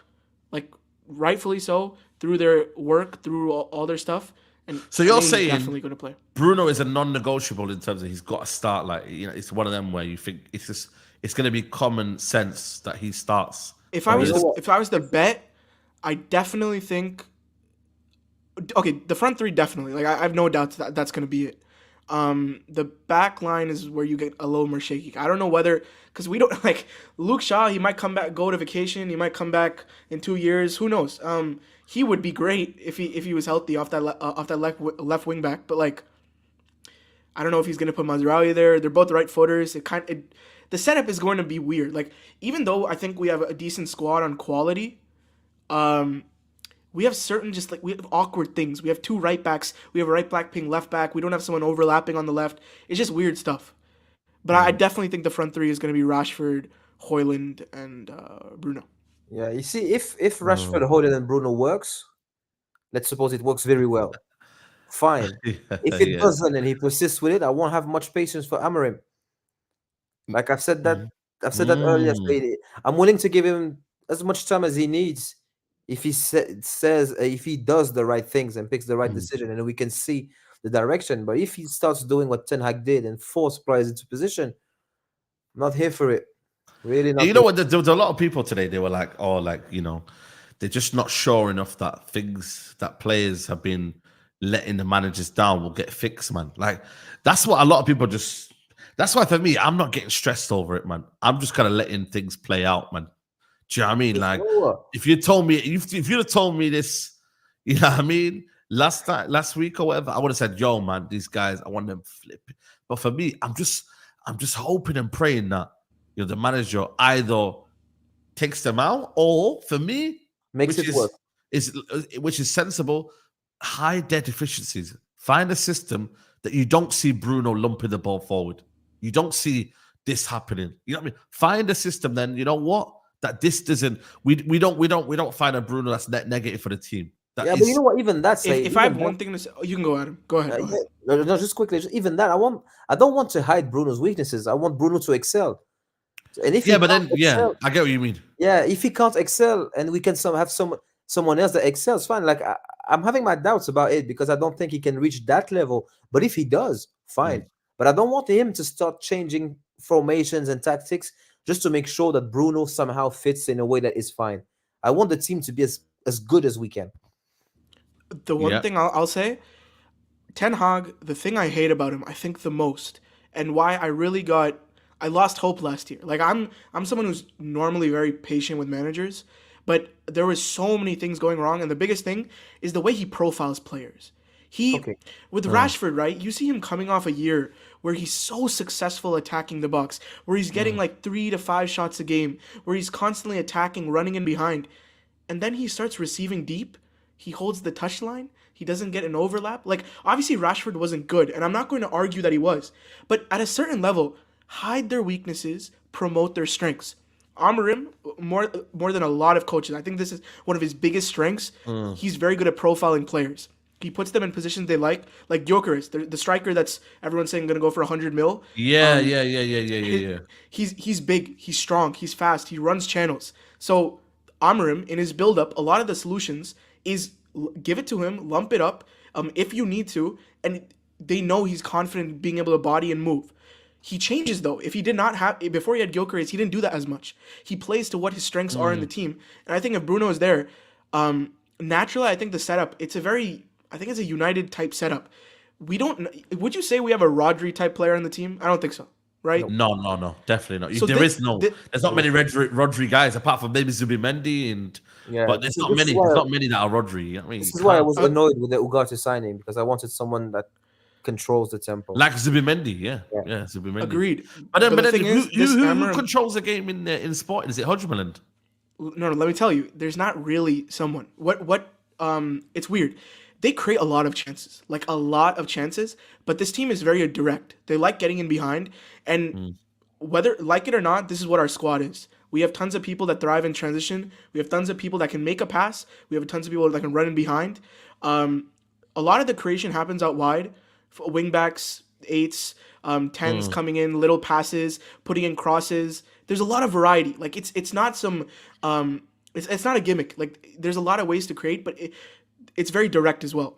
like rightfully so, through their work, through all their stuff. And so you're he's saying definitely going to play. Bruno is a non-negotiable in terms of he's got to start. Like it's one of them where you think it's going to be common sense that he starts. If I was to bet, I definitely think. Okay, the front three definitely. Like I have no doubts that that's going to be it. The back line is where you get a little more shaky. I don't know whether because we don't like Luke Shaw. He might come back, go to vacation. He might come back in 2 years. Who knows? He would be great if he was healthy off that left wing back. But like, I don't know if he's gonna put Mazraoui there. They're both right footers. The setup is going to be weird. Like even though I think we have a decent squad on quality, we have certain we have awkward things. We have 2 right backs. We have a right back playing left back. We don't have someone overlapping on the left. It's just weird stuff. But I definitely think the front three is going to be Rashford, Hojlund, and Bruno. Yeah, you see, if Rashford, Hojlund, and Bruno works, let's suppose it works very well. Fine. If it doesn't and he persists with it, I won't have much patience for Amorim. Like I've said that earlier. I'm willing to give him as much time as he needs if he says if he does the right things and picks the right decision, and we can see the direction. But if he starts doing what Ten Hag did and force players into position, I'm not here for it. Really not. You know what? There was a lot of people today. They were like, "Oh, like they're just not sure enough that things that players have been letting the managers down will get fixed, man." Like that's what a lot of people just. That's why for me, I'm not getting stressed over it, man. I'm just kind of letting things play out, man. Do you know what I mean? Like, if you'd have told me this, you know what I mean, last week or whatever, I would have said, "Yo, man, these guys, I want them flipping." But for me, I'm just hoping and praying that the manager either takes them out or, for me, makes it work. Which is sensible. Hide their deficiencies. Find a system that you don't see Bruno lumping the ball forward. You don't see this happening. You know what I mean? Find a system. Then you know what? That this doesn't. We don't find a Bruno that's net negative for the team. But you know what? Even that's if I have one thing to say, you can go, Adam. Go ahead. No, just quickly. Even that, I don't want to hide Bruno's weaknesses. I want Bruno to excel. And if I get what you mean. Yeah, if he can't excel, and we can have someone else that excels, fine. Like I'm having my doubts about it because I don't think he can reach that level. But if he does, fine. But I don't want him to start changing formations and tactics just to make sure that Bruno somehow fits in a way that is fine. I want the team to be as good as we can. The one thing I'll say, Ten Hag, the thing I hate about him, I think the most, and why I lost hope last year. Like I'm someone who's normally very patient with managers, but there was so many things going wrong, and the biggest thing is the way he profiles players. With Rashford, right? You see him coming off a year where he's so successful attacking the box, where he's getting like 3 to 5 shots a game, where he's constantly attacking, running in behind, and then he starts receiving deep. He holds the touchline. He doesn't get an overlap. Like obviously Rashford wasn't good, and I'm not going to argue that he was, but at a certain level, hide their weaknesses, promote their strengths. Amorim, more than a lot of coaches, I think this is one of his biggest strengths. He's very good at profiling players. He puts them in positions they like Enquiries, the striker that's everyone's saying going to go for 100 mil. Yeah. He's big, he's strong, he's fast, he runs channels. So Amorim, in his build-up, a lot of the solutions is give it to him, lump it up if you need to, and they know he's confident in being able to body and move. He changes though. If he did not have before he had Gyökeres, he didn't do that as much. He plays to what his strengths are in the team, and I think if Bruno is there, naturally, I think the setup I think it's a United type setup. We don't. Would you say we have a Rodri type player on the team? I don't think so. Right? No, definitely not. So There's not many Rodri guys apart from maybe Zubimendi but there's not many. There's not many that are Rodri. I mean, this is why I was annoyed with the Ugarte signing, because I wanted someone that controls the tempo, like Zubimendi. Yeah, Zubimendi. Agreed. But then who Amorim controls the game in Sporting? Is it Hojlund? No, let me tell you. There's not really someone. It's weird. They create a lot of chances, but this team is very direct. They like getting in behind, and whether like it or not, this is what our squad is. We have tons of people that thrive in transition. We have tons of people that can make a pass. We have tons of people that can run in behind. A lot of the creation happens out wide. Wing backs, 8s, 10s coming in, little passes, putting in crosses. There's a lot of variety. Like it's not some it's not a gimmick. Like there's a lot of ways to create, but it's very direct as well.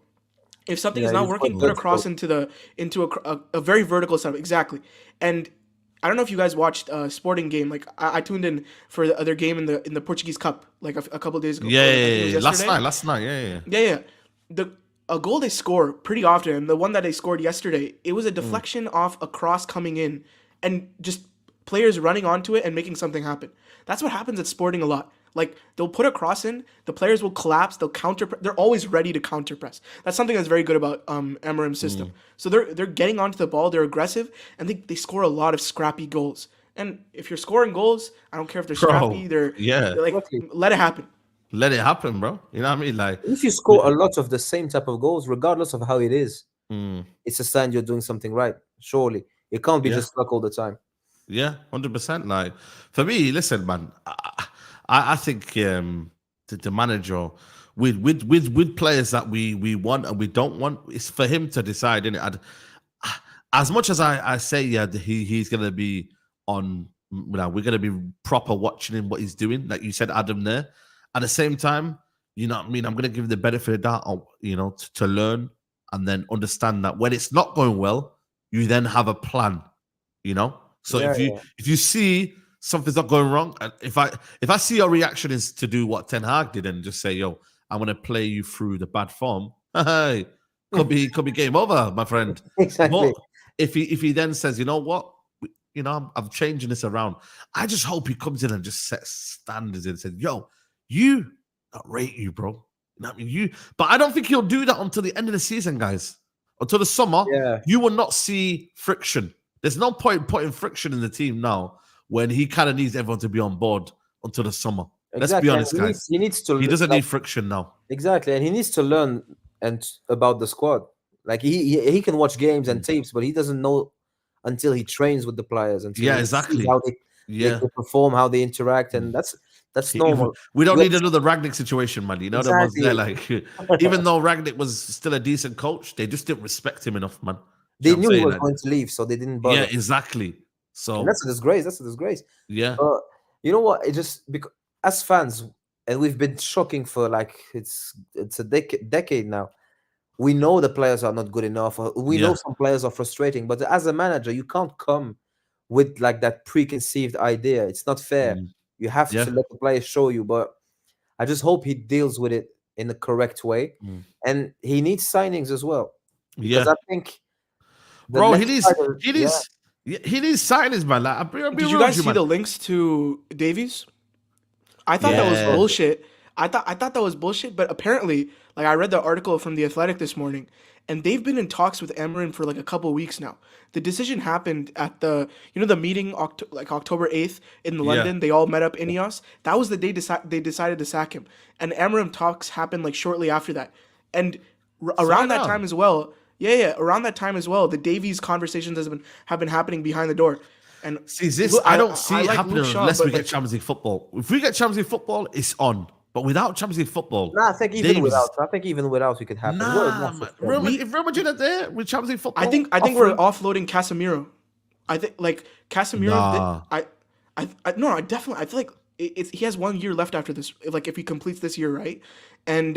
If something is not working, put a cross into a very vertical setup. Exactly. And I don't know if you guys watched Sporting game. Like I tuned in for the other game in the Portuguese Cup like a couple of days ago. Yeah. Last night. Yeah. A goal they score pretty often, and the one that they scored yesterday, it was a deflection off a cross coming in, and just players running onto it and making something happen. That's what happens at Sporting a lot. Like they'll put a cross in, the players will collapse, they'll counter. They're always ready to counter press. That's something that's very good about Amorim's system. So they're getting onto the ball, they're aggressive, and they score a lot of scrappy goals. And if you're scoring goals, I don't care if they're scrappy. They're like let it happen. Let it happen, bro. You know what I mean? Like if you score a lot of the same type of goals, regardless of how it is, it's a sign you're doing something right. Surely it can't be just luck all the time. Yeah, 100%. Like for me, listen, man. I think the manager with players that we want and we don't want, it's for him to decide. Innit? As much as I say, he's gonna be on. We're gonna be proper watching him what he's doing, like you said, Adam. There, at the same time, you know what I mean. I'm gonna give him the benefit of that, to learn and then understand that when it's not going well, you then have a plan. So if you see something's not going wrong, and if I see your reaction is to do what Ten Hag did and just say, "Yo, I'm gonna play you through the bad form," hey, could be game over, my friend. Exactly. But if he then says, "You know what? I'm changing this around," I just hope he comes in and just sets standards and says, "Yo, I rate you, bro." You know what I mean? But I don't think he'll do that until the end of the season, guys. Until the summer, you will not see friction. There's no point putting friction in the team now when he kind of needs everyone to be on board until the summer. Exactly. Let's be honest, guys. He doesn't need friction now. Exactly, and he needs to learn about the squad. Like he can watch games and tapes, but he doesn't know until he trains with the players. Exactly. How they perform, how they interact, and that's normal. We don't need another Rangnick situation, man. You know, the ones there, like even though Rangnick was still a decent coach, they just didn't respect him enough, man. They knew he was going to leave, so they didn't bother. Yeah, exactly. So and that's a disgrace. Yeah. You know what? It just because as fans, and we've been shocking for like it's a decade now. We know the players are not good enough. We know some players are frustrating, but as a manager, you can't come with like that preconceived idea. It's not fair. You have to let the players show you. But I just hope he deals with it in the correct way, and he needs signings as well. Because I think, bro, he needs signings, man. Like, did you guys see the links to Davies? I thought that was bullshit. I thought that was bullshit, but apparently, like I read the article from The Athletic this morning, and they've been in talks with Amorim for like a couple of weeks now. The decision happened at the meeting October 8th in London. They all met up in Ineos. That was the day they decided to sack him. And Amorim talks happened like shortly after that. And around that time as well, the Davies conversations have been happening behind the door. And see this, I don't see it happening unless we get Champions League football. If we get Champions League football, it's on. But without Champions League football, I think even without, we could happen. If Real Madrid are there with Champions League football, I think we're offloading Casemiro. I think like Casemiro. I definitely. I feel like he has 1 year left after this. Like if he completes this year, right? And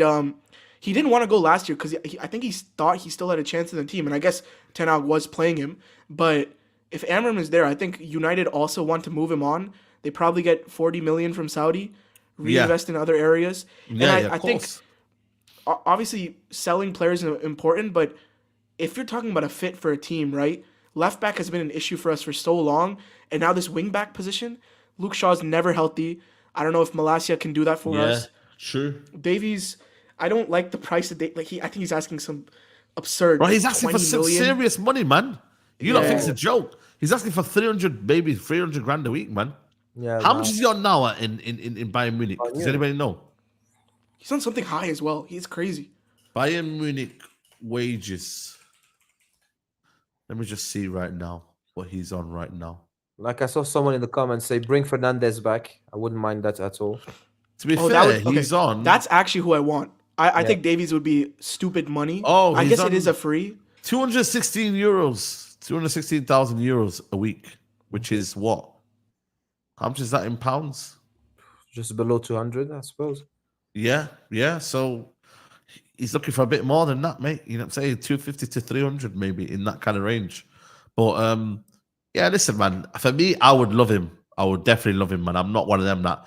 he didn't want to go last year because I think he thought he still had a chance in the team, and I guess Ten Hag was playing him, but if Amorim is there, I think United also want to move him on. They probably get 40 million from Saudi, reinvest in other areas. And I think obviously selling players is important, but if you're talking about a fit for a team, right? Left back has been an issue for us for so long, and now this wing back position, Luke Shaw's never healthy. I don't know if Malacia can do that for us. Sure. Davies, I don't like the price that I think he's asking some absurd. Bro, he's asking for some serious money, man. You don't think it's a joke? He's asking for 300 grand a week, man. Yeah. How much is he on now in Bayern Munich? Does anybody know? He's on something high as well. He's crazy. Bayern Munich wages. Let me just see right now what he's on right now. Like I saw someone in the comments say, bring Fernandes back. I wouldn't mind that at all. To be fair, he's on. That's actually who I want. I think Davies would be stupid money. Oh, I guess it is a free. 216 euros. 216,000 euros a week, which is what? How much is that in pounds? Just below 200, I suppose. Yeah. So he's looking for a bit more than that, mate. You know what I'm saying? 250 to 300 maybe, in that kind of range. But yeah, listen, man. For me, I would love him. I would definitely love him, man. I'm not one of them that,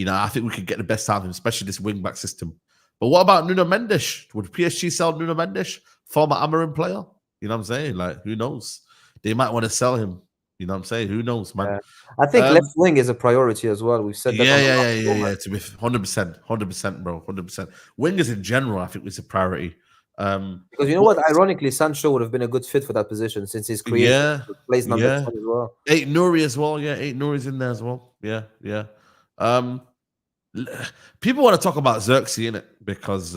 I think we could get the best out of him, especially this wing-back system. But what about Nuno Mendes? Would PSG sell Nuno Mendes? Former Amorim player? You know what I'm saying? Like, who knows? They might want to sell him. You know what I'm saying? Who knows, man? Yeah. I think left wing is a priority as well. We've said that. Yeah. To be 100%, bro, 100%. Wingers in general, I think, was a priority. Because you know what? Ironically, Sancho would have been a good fit for that position since he's created plays number 10 as well. Eight Nouri as well. Yeah, Eight Nouri's in there as well. Yeah. People want to talk about Zirkzee, innit? Because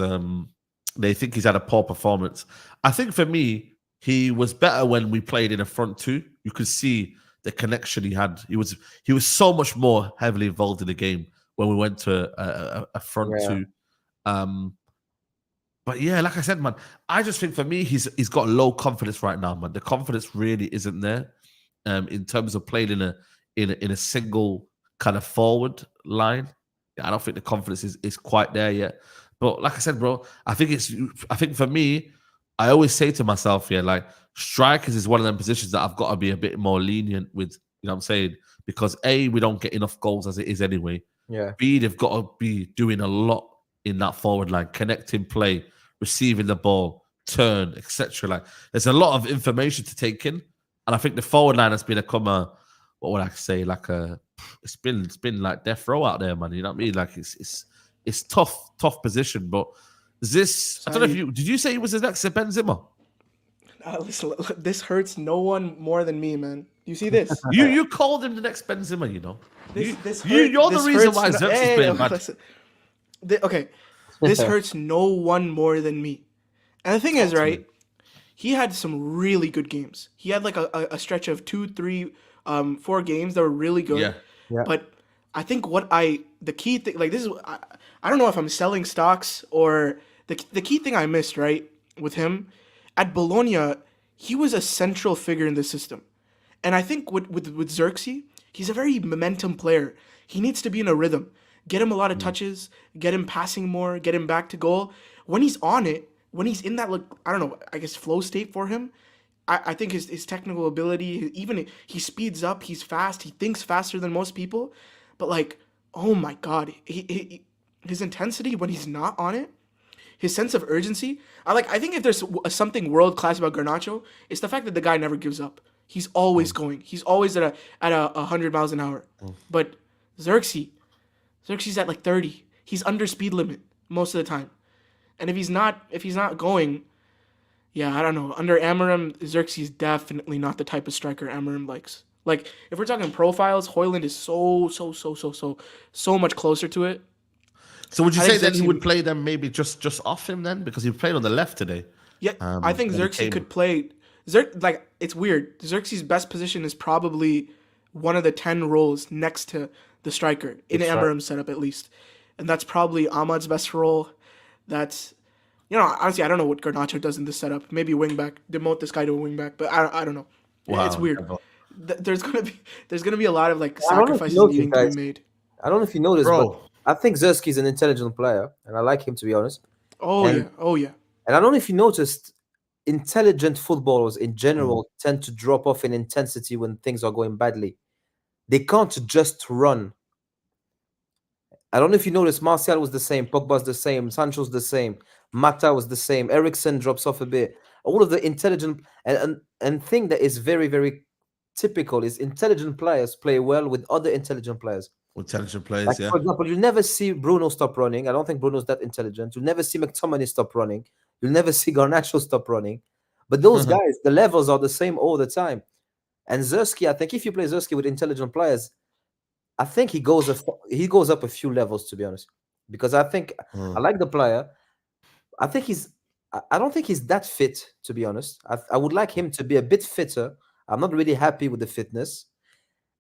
they think he's had a poor performance. I think for me, he was better when we played in a front two. You could see the connection he had. He was so much more heavily involved in the game when we went to a front two. But yeah, like I said, man, I just think for me, he's got low confidence right now, man. The confidence really isn't there in terms of playing in a single kind of forward line. I don't think the confidence is quite there yet. But like I said, bro, I think for me, I always say to myself, like, strikers is one of them positions that I've got to be a bit more lenient with, you know what I'm saying? Because A, we don't get enough goals as it is anyway. Yeah. B, they've got to be doing a lot in that forward line, connecting play, receiving the ball, turn, etc. Like, there's a lot of information to take in. And I think the forward line has become what would I say? It's been like death row out there, man. You know what I mean? Like, it's tough position. But I don't know did you say he was the next Benzema? Listen, this hurts no one more than me, man. You see this? you called him the next Benzema, you know. You're the reason why Zirkzee's playing bad. Okay, this hurts no one more than me. And the thing is, right? He had some really good games. He had like a stretch of 2, 3, 4 games that were really good. Yeah. But I think the key thing, like, this is, I don't know if I'm selling stocks or the key thing I missed, right, with him at Bologna, he was a central figure in the system. And I think with Zirkzee, he's a very momentum player. He needs to be in a rhythm. Get him a lot of touches, get him passing more, get him back to goal. When he's on it, when he's in that, I don't know, I guess flow state for him, I think his technical ability, even he speeds up, he's fast, he thinks faster than most people. But like, oh my God, his intensity when he's not on it, his sense of urgency. I think if there's something world class about Garnacho, it's the fact that the guy never gives up. He's always going. He's always at 100 miles an hour. But Zirkzee's at like 30. He's under speed limit most of the time. And if he's not going, yeah, I don't know. Under Amorim, Zirkzee's definitely not the type of striker Amorim likes. Like, if we're talking profiles, Hojlund is so much closer to it. So would you say that he would play them maybe just off him then? Because he played on the left today. Yeah, I think Zirkzee could play. It's weird. Zirkzee's best position is probably one of the 10 roles next to the striker in Amorim's setup, at least. And that's probably Ahmad's best role. That's, honestly, I don't know what Garnacho does in this setup. Maybe wingback. Demote this guy to a wingback, but I don't know. Wow. It's weird. There's gonna be a lot of like sacrifices needing to be made. I don't know if you know this, but I think Zirkzee's an intelligent player, and I like him, to be honest. Oh yeah. And I don't know if you noticed, intelligent footballers in general tend to drop off in intensity when things are going badly. They can't just run. I don't know if you noticed, Martial was the same, Pogba's the same, Sancho's the same, Mata was the same, Eriksen drops off a bit. All of the intelligent and thing that is very, very typical is intelligent players play well with other intelligent players. Intelligent players, Like, yeah. for example, you'll never see Bruno stop running. I don't think Bruno's that intelligent. You'll never see McTominay stop running. You'll never see Garnacho stop running. But those guys, the levels are the same all the time. And Zirkzee, I think if you play Zirkzee with intelligent players, I think he goes up a few levels, to be honest. Because I think I like the player. I think I don't think he's that fit, to be honest. I would like him to be a bit fitter. I'm not really happy with the fitness.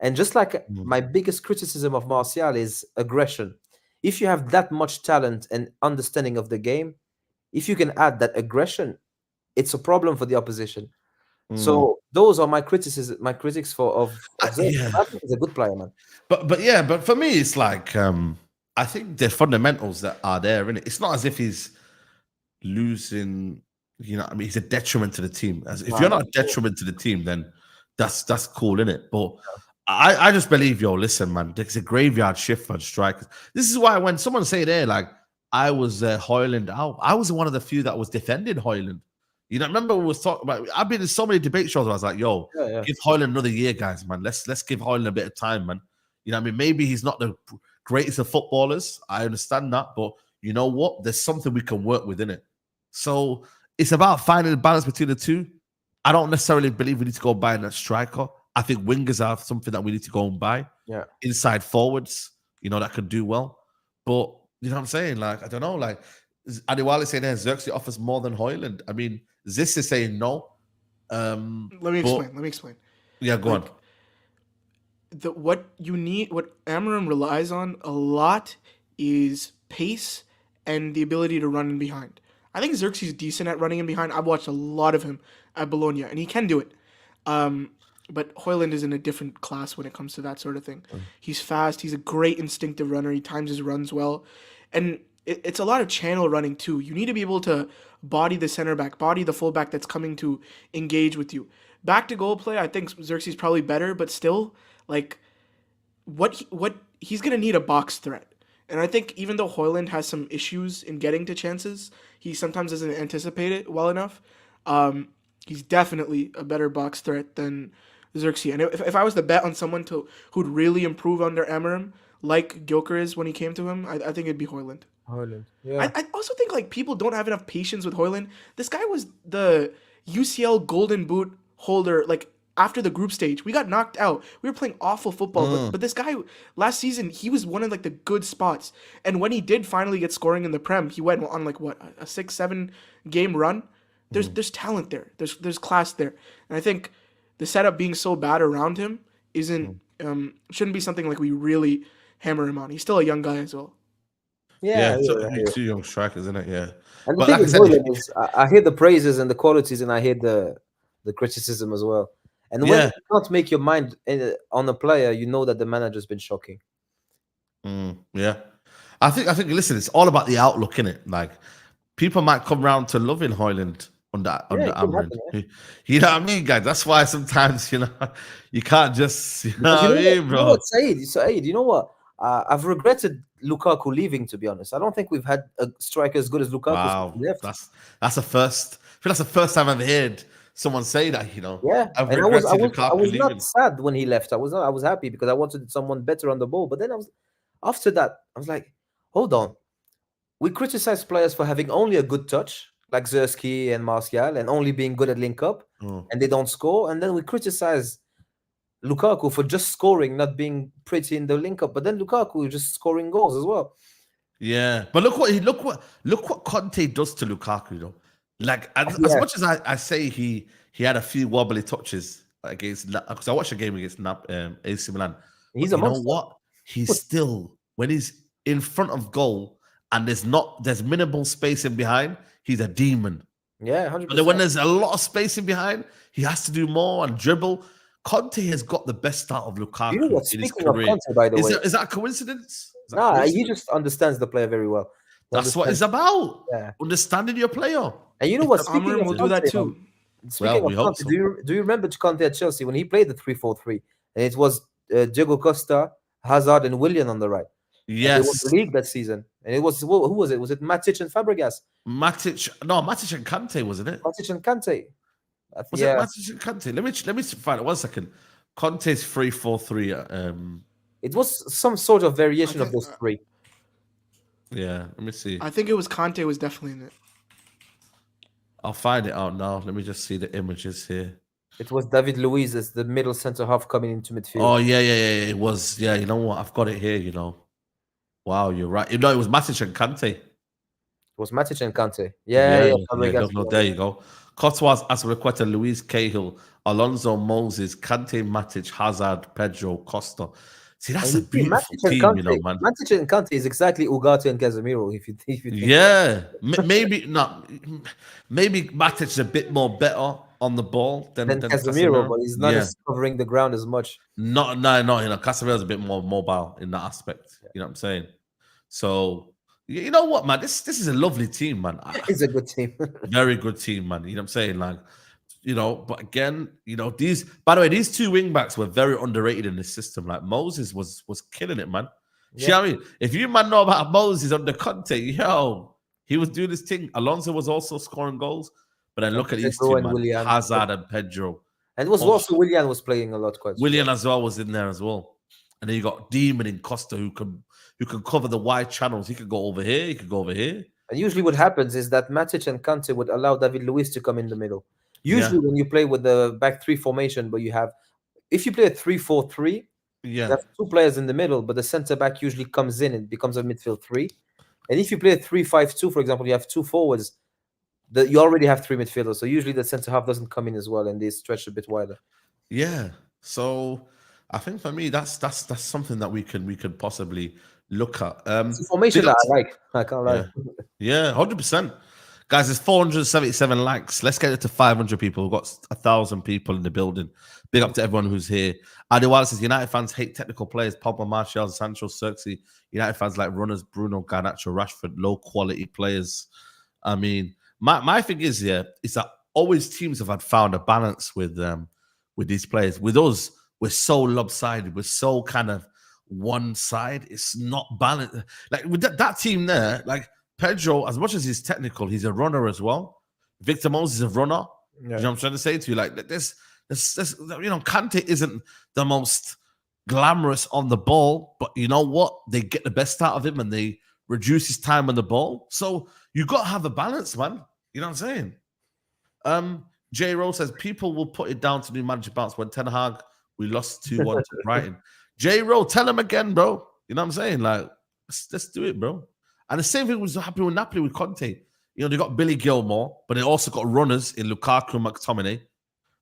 And just like my biggest criticism of Martial is aggression. If you have that much talent and understanding of the game, if you can add that aggression, it's a problem for the opposition. So those are my critics of Zirkzee. Yeah. I think he's a good player, man. But for me, it's like I think the fundamentals that are there, innit? It's not as if he's losing. You know, I mean, he's a detriment to the team. If you're not a detriment to the team, then that's cool, innit? But I just believe, listen, man, there's a graveyard shift for strikers. This is why when someone say there, like, I was Hojlund out, I was one of the few that was defending Hojlund. You know, remember we was talking about, I've been in so many debate shows where I was like, give Hojlund another year, guys, man. Let's give Hojlund a bit of time, man. You know what I mean? Maybe he's not the greatest of footballers. I understand that. But you know what? There's something we can work with in it. So it's about finding the balance between the two. I don't necessarily believe we need to go buy that striker. I think wingers are something that we need to go and buy. Yeah. Inside forwards, that could do well. But you know what I'm saying? Like, I don't know. Like, Adiwale saying there, Zirkzee offers more than Hojlund. I mean, Ziz is saying no. Let me explain. Yeah, go on. What Amorim relies on a lot is pace and the ability to run in behind. I think Zirkzee's decent at running in behind. I've watched a lot of him at Bologna, and he can do it. But Hojlund is in a different class when it comes to that sort of thing. He's fast. He's a great instinctive runner. He times his runs well. And it's a lot of channel running too. You need to be able to body the center back, body the fullback that's coming to engage with you. Back to goal play, I think Zirkzee's probably better, but still, like, what he's going to need a box threat. And I think even though Hojlund has some issues in getting to chances, he sometimes doesn't anticipate it well enough. He's definitely a better box threat than Zirkzee. And if I was to bet on someone who'd really improve under Amorim, like Gyökeres when he came to him, I think it'd be Hojlund. Yeah. I also think like people don't have enough patience with Hojlund. This guy was the UCL Golden Boot holder like after the group stage. We got knocked out. We were playing awful football, but this guy last season he was one of like the good spots. And when he did finally get scoring in the Prem, he went on like what a 6-7 game run. There's talent there. There's class there. And I think the setup being so bad around him shouldn't be something like we really hammer him on. He's still a young guy as well. Yeah. Two young strikers, isn't it? Yeah. And the thing with Hojlund is, I hear the praises and the qualities, and I hear the criticism as well. And when you can't make your mind on a player, you know that the manager's been shocking. Yeah. I think. Listen, it's all about the outlook, innit? Like, people might come around to loving Hojlund under Amorim. You know what I mean, guys? That's why sometimes you can't just. You know what I mean, bro? You know what, Saeed? You know what? I've regretted Lukaku leaving. To be honest, I don't think we've had a striker as good as Lukaku. Wow, left. That's a first. I feel that's the first time I've heard someone say that. Yeah, and I was not sad when he left. I was happy because I wanted someone better on the ball. But then after that, I was like, hold on. We criticize players for having only a good touch, like Zirkzee and Martial, and only being good at link up, and they don't score. And then we criticize Lukaku for just scoring, not being pretty in the link up. But then Lukaku is just scoring goals as well. Yeah, but look what Conte does to Lukaku though. Like as much as I say he had a few wobbly touches against, because I watched a game against AC Milan. He's a monster. You know what? He's still, when he's in front of goal and there's minimal space in behind, he's a demon. Yeah, 100%. But then when there's a lot of space in behind, he has to do more and dribble. Conte has got the best start of Lukaku in his career. Of Conte, by the way, is that a coincidence? He just understands the player very well. That's what it's about. Yeah. Understanding your player. And you know It's what? a- Speaking Amorim of will do that Conte, too. Speaking we of hope Conte, so. do you remember Conte at Chelsea when he played the 3-4-3, and it was Diego Costa, Hazard, and Willian on the right? And they won the Yes. league that season, and it was who was it? Was it Matic and Fabregas? Matic and Kante, wasn't it? Matic and Kante. Was it Yeah, Matic and Kante? Let me find it 1 second. Conte's 3-4-3. it was some sort of variation of think- those three. Yeah, let me see. I think it was Conte was definitely in it. I'll find it out now. Let me just see the images here. It was David Luiz as the middle centre half coming into midfield. Oh yeah. It was. Yeah, you know what? I've got it here. You know. Wow, you're right. No, it was Matic and Kante. It was Matic and Kante. Yeah. Fabregas. No, there you go. Courtois, Azpilicueta, Luis Cahill, Alonso, Moses, Kante, Matic, Hazard, Pedro, Costa. See, that's a And you see, beautiful Matic and team, you know, Kante- man. Matic and Kante is exactly Ugarte and Casemiro. If you think Yeah, maybe not. Maybe Matic is a bit more better on the ball than Casemiro, but he's not Yeah. as covering the ground as much. No, you know, Casemiro's a bit more mobile in that aspect. You know what I'm saying? So, you know what, man? This is a lovely team, man. It's a good team. Very good team, man. You know what I'm saying? Like, you know, but again, you know, by the way, these two wing backs were very underrated in this system. Like Moses was killing it, man. See what I mean? If you man know about Moses under Conte, yo, he was doing this thing. Alonso was also scoring goals. But then look at these Pedro two, and man. Willian. Hazard and Pedro. And it was also Willian was playing a lot quite. Willian as well was in there as well. And then you got Demon in Costa who can cover the wide channels. He could go over here, he could go over here. And usually what happens is that Matic and Kante would allow David Luiz to come in the middle. Usually when you play with the back three formation, but if you play a 3-4-3, you have two players in the middle, but the centre back usually comes in and becomes a midfield three. And if you play a 3-5-2, for example, you have two forwards, you already have three midfielders. So usually the centre half doesn't come in as well, and they stretch a bit wider. Yeah. So I think for me that's something that we could possibly look at. It's a formation that I like. I can't lie. Yeah, 100%. Guys, there's 477 likes. Let's get it to 500 people. We've got 1,000 people in the building. Big up to everyone who's here. Adewale says United fans hate technical players. Pogba, Martial, Sancho, Zirkzee. United fans like runners, Bruno, Garnacho, Rashford, low quality players. I mean, my thing is that always teams have found a balance with these players. With us, we're so lopsided. We're so kind of one side. It's not balanced. Like with that team there, like Pedro, as much as he's technical, he's a runner as well. Victor Moses is a runner. Yeah. You know what I'm trying to say to you? Like this, you know, Kante isn't the most glamorous on the ball, but you know what? They get the best out of him and they reduce his time on the ball. So you got to have a balance, man. You know what I'm saying? J. Rose says people will put it down to new manager bounce when Ten Hag we lost 2-1 to Brighton. J. Rose, tell him again, bro. You know what I'm saying? Like, let's do it, bro. And the same thing was happening with Napoli with Conte. You know, they got Billy Gilmore, but they also got runners in Lukaku and McTominay.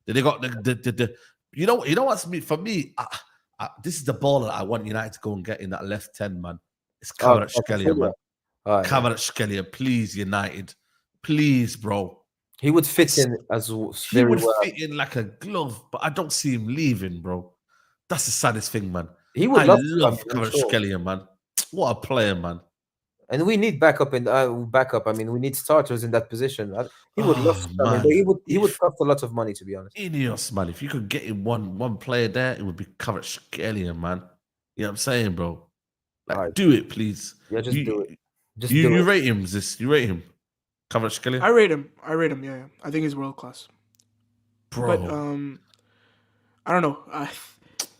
Then they got the you know what's for me. This is the ball that I want United to go and get in that left 10, man. It's Kvaratskhelia, man. Kvaratskhelia, please, United. Please, bro. He would fit in as he would fit in like a glove, but I don't see him leaving, bro. That's the saddest thing, man. He would love Kvaratskhelia, man. What a player, man. And we need backup backup. I mean, we need starters in that position. He would love to come in, but he would cost a lot of money, to be honest. Ineos, man. If you could get in one player there, it would be Kvaratskhelia, man. You know what I'm saying, bro? Like, do it, please. Yeah, just do it. You rate him, You rate him? Kvaratskhelia? I rate him, yeah. I think he's world class. Bro. But I don't know.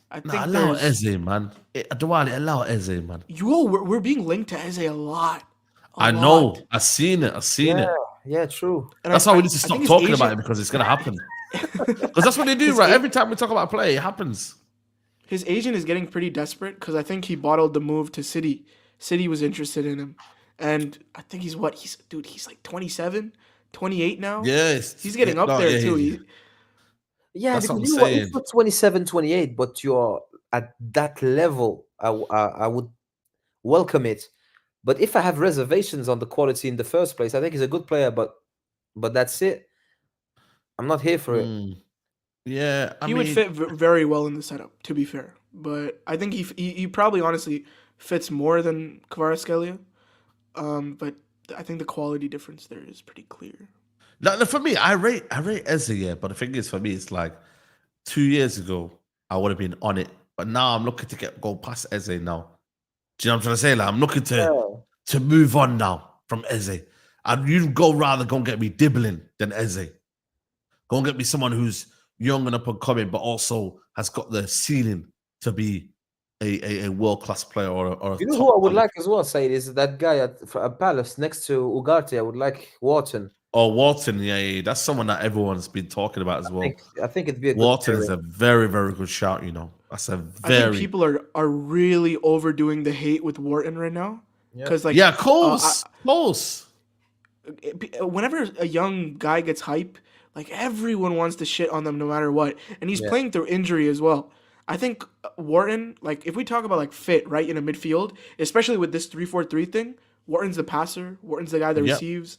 I think allow Eze, man. Allow Eze, man. We're being linked to Eze a lot. I know. I've seen it. Yeah, true. And that's why we need to stop talking about it, because it's going to happen. Because that's what they do, right? Every time we talk about a play, it happens. His agent is getting pretty desperate because I think he bottled the move to City. City was interested in him. And I think he's like 27, 28 now. Yeah. He's getting up there too. Because you're 27, 28, but you're at that level. I would welcome it. But if I have reservations on the quality in the first place, I think he's a good player, but that's it. I'm not here for it. Yeah, he would fit very well in the setup, to be fair. But I think he probably honestly fits more than Kvaratskhelia. but I think the quality difference there is pretty clear. No, for me, I rate Eze, yeah. But the thing is, for me, it's like 2 years ago, I would have been on it. But now I'm looking to go past Eze now. Do you know what I'm trying to say? Like, I'm looking to move on now from Eze. And you'd rather go and get me Dibbling than Eze. Go and get me someone who's young and up and coming, but also has got the ceiling to be a world-class player or a You know top who I would quality. like as well, Said, is that guy at Palace next to Ugarte. I would like Wharton. Oh, Wharton, yeah, that's someone that everyone's been talking about as well. I think it'd be a good Wharton is pairing. a very, very good shout, you know. That's a I think very... people are really overdoing the hate with Wharton right now. Because like yeah, close. Whenever a young guy gets hype, like everyone wants to shit on them no matter what, and he's playing through injury as well. I think Wharton, like if we talk about like fit right in a midfield, especially with this 3-4-3 thing, Wharton's the passer, Wharton's the guy that receives.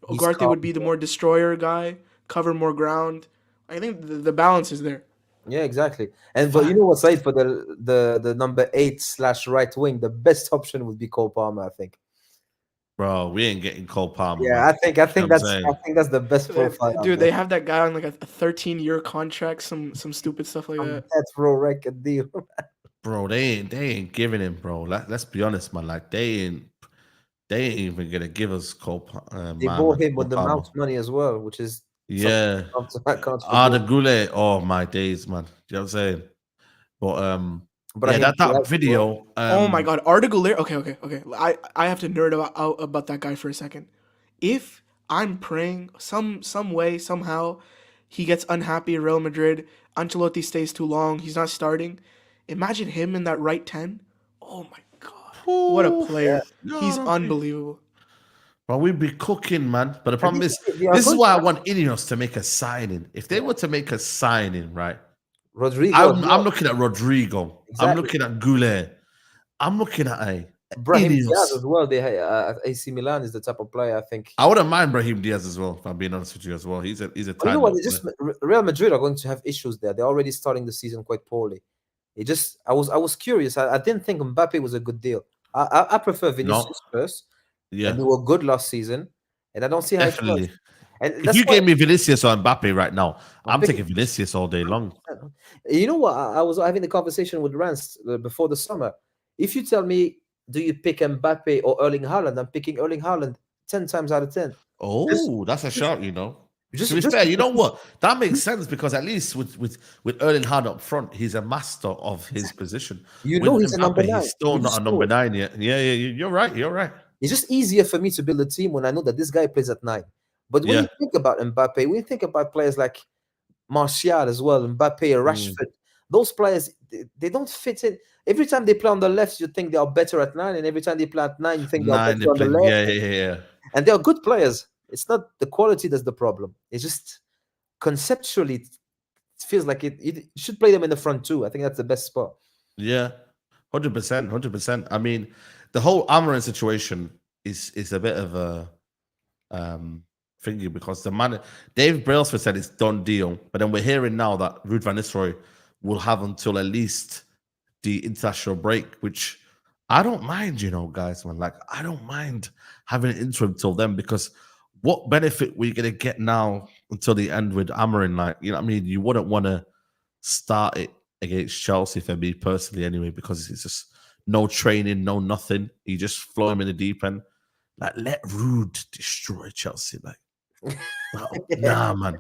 Ugarte would be the more destroyer guy, cover more ground. I think the balance is there. Yeah, exactly. And but you know what, Said, for the number 8/right wing, the best option would be Cole Palmer, I think. Bro, we ain't getting Cole Palmer. Yeah, man. I think that's the best profile. Dude, they have that guy on like a 13-year contract, some stupid stuff like that. That's pro record deal. Bro, they ain't giving him, bro. Let's be honest, man. Like they ain't even gonna give us Cole. They bought him with the Mount money as well, which is yeah. The Goulet. Oh my days, man. You know what I'm saying? But yeah, that video. Oh my god, Arda Güler. Okay. I have to nerd about that guy for a second. If I'm praying some way somehow he gets unhappy at Real Madrid, Ancelotti stays too long, he's not starting. Imagine him in that right 10. Oh my god, what a player! Yeah. He's unbelievable. But we'd be cooking, man. But the problem is, this is why I want Ineos to make a signing. If they were to make a signing, right? Rodrigo. I'm looking at Rodrigo. Exactly. I'm looking at Goulet. I'm looking at Brahim Diaz as well. They AC Milan is the type of player I think. I wouldn't mind Brahim Diaz as well. If I'm being honest with you as well, he's a. You know what? Real Madrid are going to have issues there. They're already starting the season quite poorly. I was curious. I didn't think Mbappe was a good deal. I prefer Vinicius first. Yeah, and they were good last season, and I don't see how definitely. It and if you gave me Vinicius or Mbappe right now, I'm taking Vinicius all day long. You know what? I was having a conversation with Rance before the summer. If you tell me, do you pick Mbappe or Erling Haaland? I'm picking Erling Haaland 10 times out of 10. Oh, that's a shout, you know. To be fair, you know what? That makes sense because at least with Erling Haaland up front, he's a master of his position. You know he's a number 9. He's still not a number 9 yet. Yeah, you're right. It's just easier for me to build a team when I know that this guy plays at 9. But when you think about Mbappe, when you think about players like Martial as well, Mbappe, Rashford, those players, they don't fit in. Every time they play on the left, you think they are better at 9, and every time they play at 9, you think they are better on the left. Yeah. And they are good players. It's not the quality that's the problem. It's just conceptually, it feels like it should play them in the front too. I think that's the best spot. Yeah, 100%. I mean, the whole Amorim situation is a bit of a thingy because the man Dave Brailsford said it's done deal, but then we're hearing now that Ruud van Nistelrooy will have until at least the international break, which I don't mind, you know, guys, man. Like I don't mind having an interim till then because what benefit we're gonna get now until the end with Amorim? Like, you know what I mean? You wouldn't want to start it against Chelsea for me personally anyway, because it's just no training, no nothing. You just flow him in the deep end. Like, let Ruud destroy Chelsea. Like, nah, man.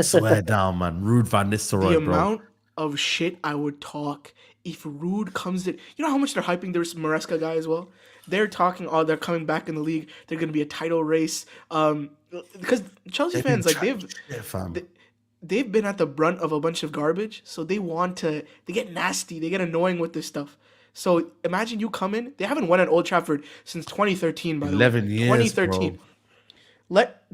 Swear down, man. Ruud van Nistelrooy, the amount of shit I would talk if Ruud comes in. You know how much they're hyping this Maresca guy as well? They're talking, they're coming back in the league. They're going to be a title race. Because Chelsea fans, like, they've been at the brunt of a bunch of garbage, so they get nasty, they get annoying with this stuff. So imagine you come in. They haven't won at Old Trafford since 2013, by the way. 11 years, 2013. Bro. Let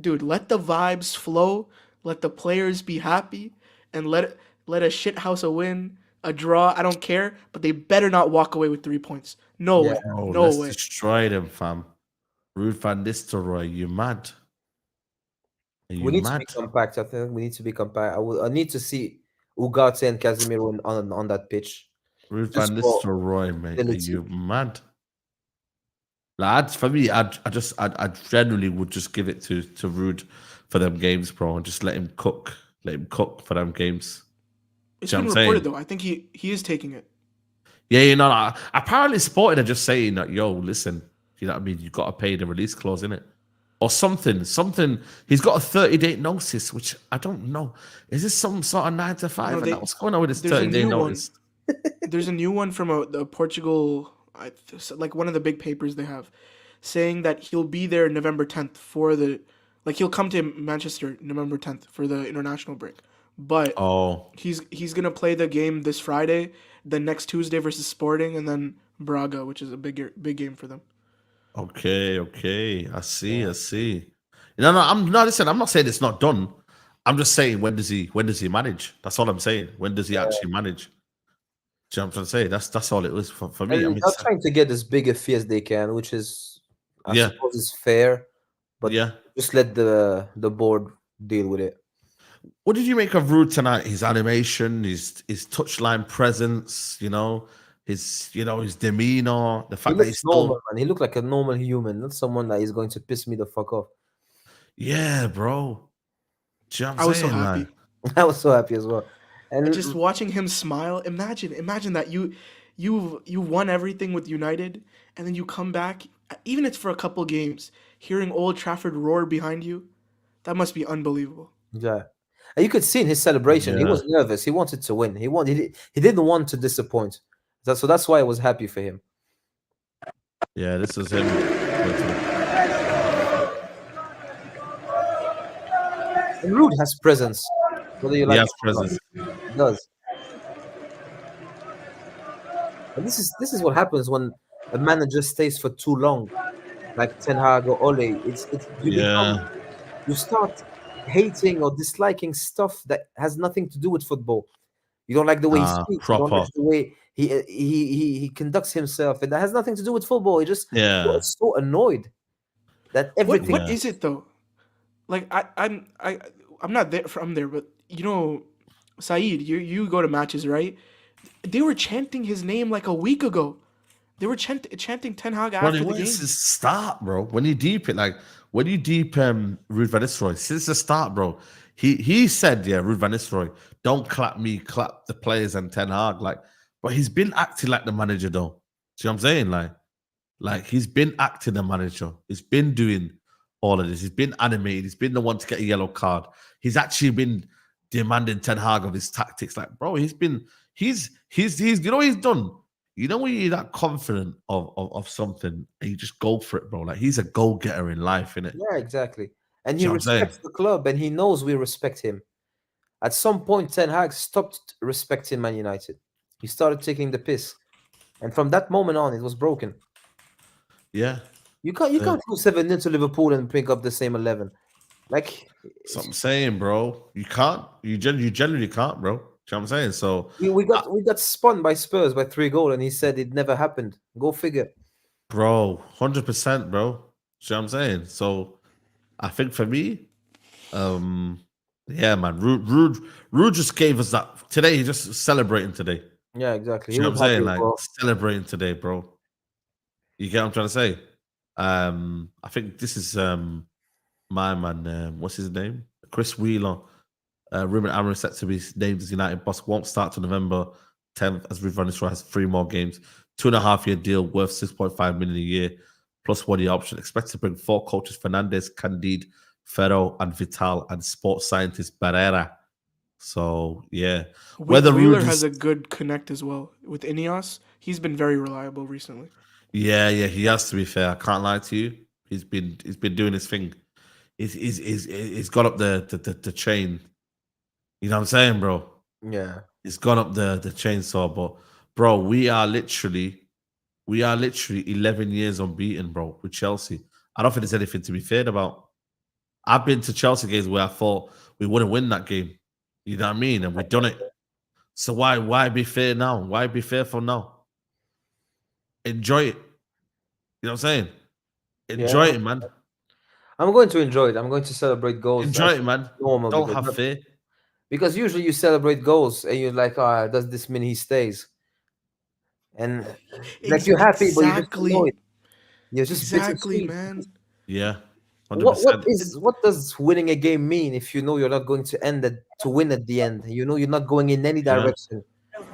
the vibes flow. Let the players be happy, and let a shithouse a win, a draw. I don't care, but they better not walk away with 3 points. No way. No way. Destroy them, fam. Ruud van Nistelrooy, you mad? We need to be compact. I think we need to be compact. I need to see Ugarte and Casemiro on that pitch. Ruud van Nistelrooy, mate. Are you mad? Like for me, I generally would just give it to Ruud for them games, bro, and just let him cook for them games. It's Do you know been what I'm reported saying? though. I think he is taking it. Yeah, like, apparently Sporting are just saying that, yo, listen, you know what I mean? You got to pay the release clause, innit? Or something. He's got a 30-day notice, which I don't know. Is this some sort of 9 to 5? No, And what's going on with this there's a 30-day new one. notice? There's a new one from the Portugal, like one of the big papers they have, saying that he'll be there November 10th for the, like he'll come to Manchester November 10th for the international break, but Oh, he's gonna play the game this Friday, the next Tuesday versus Sporting, and then Braga, which is a big game for them. okay. I see. No, listen, I'm not saying it's not done. I'm just saying when does he manage? That's all I'm saying. When does he actually manage? Do you know what I'm trying to say? That's all it was for me. I And mean, they're trying to get as big a fee as they can, which is, I yeah, suppose, is fair. But yeah. just let the board deal with it. What did you make of Ruud tonight? His animation, his touchline presence, his demeanor, the He fact that looks he's normal, still, man. He looked like a normal human, not someone that is going to piss me the fuck off. yeah, bro. Do you know what I I'm was so saying? Like, happy. I was so happy as well. Just And watching him smile. Imagine that you won everything with United, and then you come back, even if it's for a couple games, hearing Old Trafford roar behind you. That must be unbelievable. yeah, and you could see in his celebration, he yeah, was nervous. He wanted to win. He didn't want to disappoint. So that's why I was happy for him. yeah, this was him. Going to the- And Ruud has presence, whether you He like has it or not. presence. He does. And this is what happens when a manager stays for too long, like Ten Hag or Ole. It's Yeah, you start hating or disliking stuff that has nothing to do with football. You don't like the way he speaks. You don't like proper. the way he conducts himself. And that has nothing to do with football. You Yeah, are so annoyed that everything. What yeah. is it though? Like I'm not there from there, but Saeed, you go to matches, right? They were chanting his name like a week ago. They were chanting Ten Hag Ronnie, after the when's game. the start, bro? When you deep Ruud van Nistelrooy, since the start, bro, he said, yeah, Ruud van Nistelrooy, don't clap me, clap the players and Ten Hag. Like, but he's been acting like the manager though. See what I'm saying? Like he's been acting the manager. He's been doing all of this. He's been animated. He's been the one to get a yellow card. He's actually been demanding Ten Hag of his tactics. Like, bro, he's you know what he's done? You know when you're that confident of something and you just go for it, bro. Like he's a go-getter in life, innit? Yeah, exactly. And Do he you know what I'm saying? respects the club, and he knows we respect him. At some point, Ten Hag stopped respecting Man United. He started taking the piss, and from that moment on, it was broken. Yeah. You can't lose 7-0 to Liverpool and pick up the same 11. Like That's what I'm saying, bro. You can't. You generally can't, bro. Do you know what I'm saying? So we got spun by Spurs by 3 goals, and he said it never happened. Go figure. bro, 100%, bro. See what I'm saying? So I think for me, yeah, man, Ruud just gave us that today. He's just celebrating today. Yeah, exactly. Do He you know was what I'm happy saying? as Like well. celebrating today, bro. You get what I'm trying to say? I think this is my man. What's his name? Chris Wheeler. Ruben Amorim set to be named as United boss. Won't start till November 10th as Ruud van Nistelrooy has 3 more games. 2.5-year deal worth 6.5 million a year plus 1 year option. Expected to bring 4 coaches: Fernandes, Candide, Ferro, and Vital, and sports scientist Barrera. So yeah, whether Wheeler Ruud has is, a good connect as well with Ineos. He's been very reliable recently. yeah, he has to be fair. I can't lie to you. He's been doing his thing. He's got up the chain. You know what I'm saying, bro? Yeah. It's gone up the chainsaw, but bro, we are literally 11 years unbeaten, bro, with Chelsea. I don't think there's anything to be feared about. I've been to Chelsea games where I thought we wouldn't win that game. You know what I mean? And we've done it. So why be fair now? Why be fearful now? Enjoy it. You know what I'm saying? Yeah. Enjoy it, man. I'm going to enjoy it. I'm going to celebrate goals Enjoy as it, man. normal Don't have fear. because usually you celebrate goals and you're like, ah, does this mean he stays? And like you're happy, but you're just Exactly. annoyed. You're just Exactly, bittersweet. man. Yeah, What 100%. what does winning a game mean if you know you're not going to win at the end? You know you're not going in any Yeah. direction.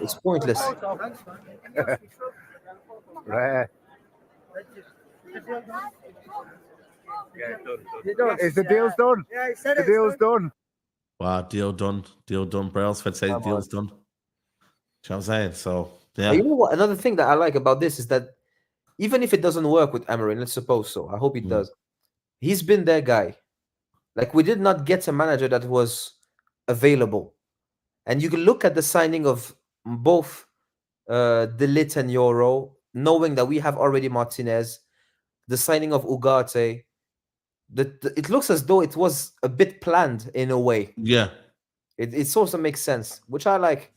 It's pointless. Right. Is the deal's done? The deal's done. Wow, deal done. Deal done. Brailsford says Come deal's done. Do you know what I'm saying? So, yeah. You know what? Another thing that I like about this is that even if it doesn't work with Amorim, let's suppose so. I hope it does. He's been their guy. Like we did not get a manager that was available, and you can look at the signing of both De Ligt and Euro, knowing that we have already Martinez, the signing of Ugarte. It looks as though it was a bit planned in a way. Yeah. It sort of makes sense, which I like.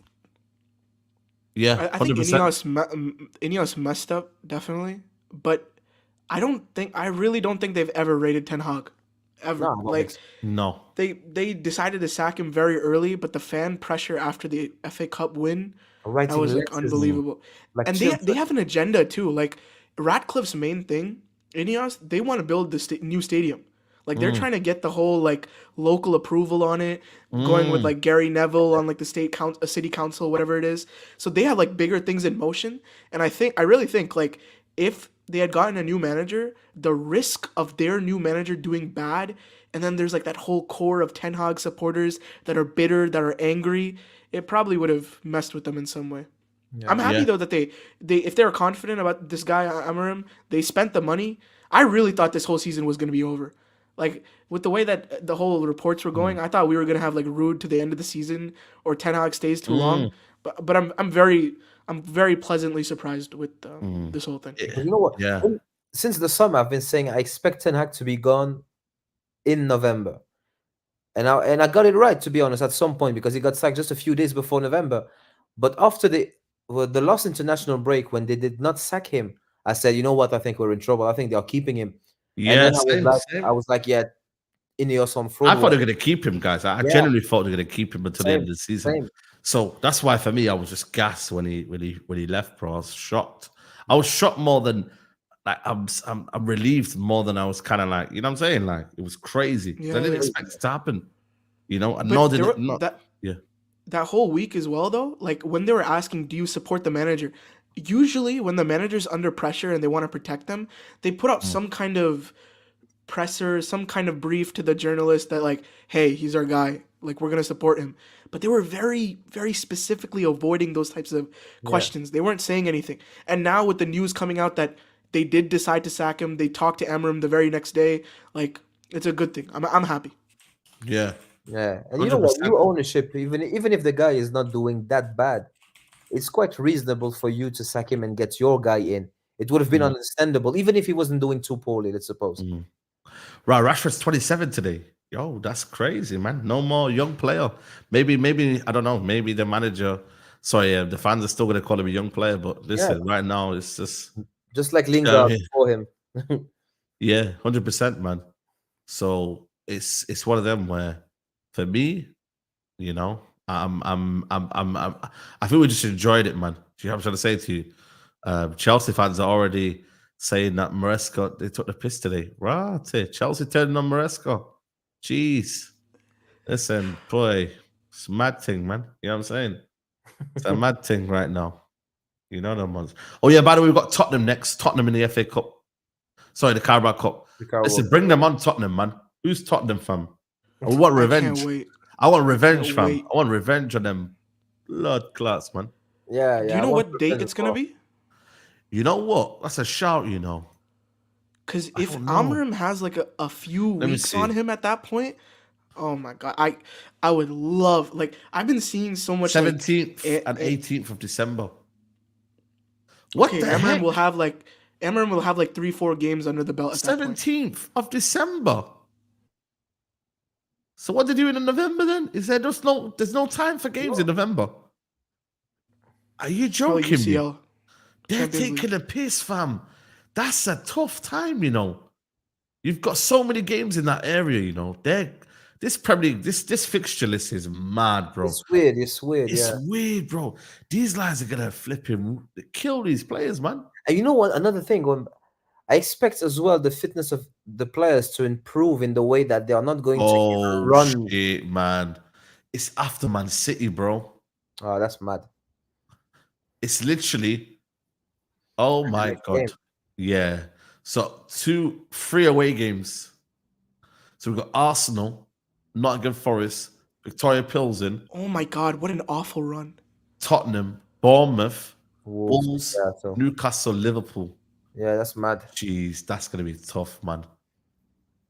Yeah. I think 100%. Ineos messed up definitely, but I really don't think they've ever rated Ten Hag, ever. No, I don't like think No. they decided to sack him very early, but the fan pressure after the FA Cup win, Writing that was like letters, unbelievable. like And they have an agenda too. Like Ratcliffe's main thing, Ineos, they want to build the new stadium. Like they're trying to get the whole like local approval on it, going with like Gary Neville on like the city council, whatever it is. So they have like bigger things in motion. And I really think like if they had gotten a new manager, the risk of their new manager doing bad, and then there's like that whole core of Ten Hag supporters that are bitter, that are angry, it probably would have messed with them in some way. I'm happy Yeah. though that they if they're confident about this guy Amorim, they spent the money. I really thought this whole season was going to be over. Like with the way that the whole reports were going, I thought we were gonna have like Ruud to the end of the season or Ten Hag stays too long. But I'm very pleasantly surprised with this whole thing. You know what? Yeah. Since the summer, I've been saying I expect Ten Hag to be gone in November, and I got it right, to be honest, at some point, because he got sacked just a few days before November. But after the last international break, when they did not sack him, I said, you know what? I think we're in trouble. I think they are keeping him. Yeah. And then Same. I was like, yeah, Ineos on fraud. I thought they were going to keep him, guys. I genuinely thought they were going to keep him until the end of the season. Same. So that's why, for me, I was just gassed when he left, bro. I was shocked. I was shocked more than like I'm relieved more than I was kind of like, you know what I'm saying? Like it was crazy. I didn't expect it to happen. You know, and nor did it not. That whole week as well, though, like when they were asking, do you support the manager? Usually when the manager's under pressure and they want to protect them, they put out some kind of presser, some kind of brief to the journalist that like, hey, he's our guy. Like we're going to support him. But they were very, very specifically avoiding those types of questions. They weren't saying anything. And now with the news coming out that they did decide to sack him, they talked to Amorim the very next day. Like it's a good thing. I'm happy. Yeah. Yeah, and you know what? 100%. New ownership, even if the guy is not doing that bad, it's quite reasonable for you to sack him and get your guy in. It would have been understandable, even if he wasn't doing too poorly, let's suppose. Right, Rashford's 27 today. Yo, that's crazy, man. No more young player. Maybe I don't know. Maybe the manager. Sorry, the fans are still going to call him a young player, but listen, right now it's just like Lingard before him. Yeah, 100%, man. So it's one of them where, for me, you know, I feel we just enjoyed it, man. Do you know what I'm trying to say to you? Chelsea fans are already saying that Maresca, they took the piss today. Right, Chelsea turning on Maresca. Jeez. Listen, boy, it's a mad thing, man. You know what I'm saying? It's a mad thing right now. You know them ones. Oh, yeah, by the way, we've got Tottenham next. Tottenham in the FA Cup. Sorry, the Carabao Cup. Listen, bring them on, Tottenham, man. Who's Tottenham, fam? I want revenge. I can't wait. I want revenge, fam. wait. I want revenge on them blood clots, man. Yeah. Do you know what date it's going to be? You know what? That's a shout, you know. Because if Amorim has like a few weeks on him at that point, oh my God. I would love, like, I've been seeing so much 17th and 18th of December. What the Amorim heck? will have like 3-4 games under the belt at that point. 17th of December. So what are they doing in November then? Is there just there's no time for games in November? Are you Probably joking me? UCL. They're Champions taking a piss, fam. That's a tough time, you know. You've got so many games in that area, you know. This fixture list is mad, bro. It's weird. It's weird, bro. These lads are gonna flip him, kill these players, man. And you know what? Another thing, I expect as well the fitness of the players to improve in the way that they are not going to Oh run. shit, man! It's after Man City, bro. Oh, that's mad. It's literally. Oh my Next game. god! Yeah. So 3 away games. So we've got Arsenal, Nottingham Forest, Victoria Pilsen, Oh my God, what an awful run. Tottenham, Bournemouth, Wolves. Bulls, Yeah, so Newcastle, Liverpool. yeah, that's mad. Jeez, that's gonna be tough, man.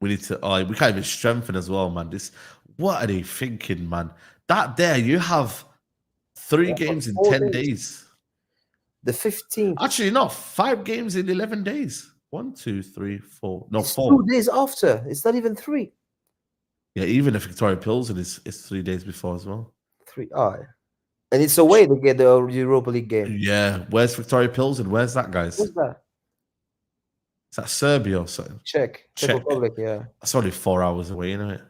We need to. Oh, we can't even strengthen as well, man. What are they thinking, man? That there, you have 3 games in 4 10 days. days. The 15th. Actually, no, 5 games in 11 days. 1, 2, 3, 4. No, It's 4. 2 days after. It's not even 3. Yeah, even if Victoria Pilsen is 3 days before as well. 3. Oh, yeah. And it's away to get the Europa League game. Yeah, where's Victoria Pilsen? Where's that, guys? What's that? Is that Serbia or something? Czech Czech. Republic, yeah. That's only 4 hours away, isn't it?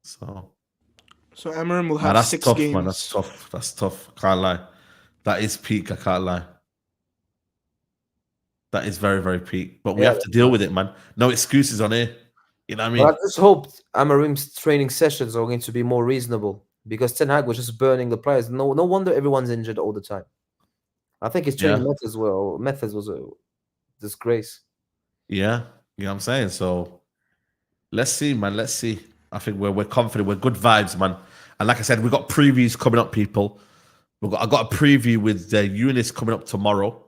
So So Amorim will nah, have that's 6 tough, games. man. That's tough. That's tough. I can't lie. That is peak. I can't lie. That is very, very peak. But we Yeah, have to deal with it, man. No excuses on here. You know what I mean? But I just hope Amorim's training sessions are going to be more reasonable because Ten Hag was just burning the players. No wonder everyone's injured all the time. I think his training methods was a disgrace. Yeah, you know what I'm saying? So let's see, man. Let's see. I think we're confident. We're good vibes, man. And like I said, we got previews coming up, people. I got a preview with Eunice coming up tomorrow.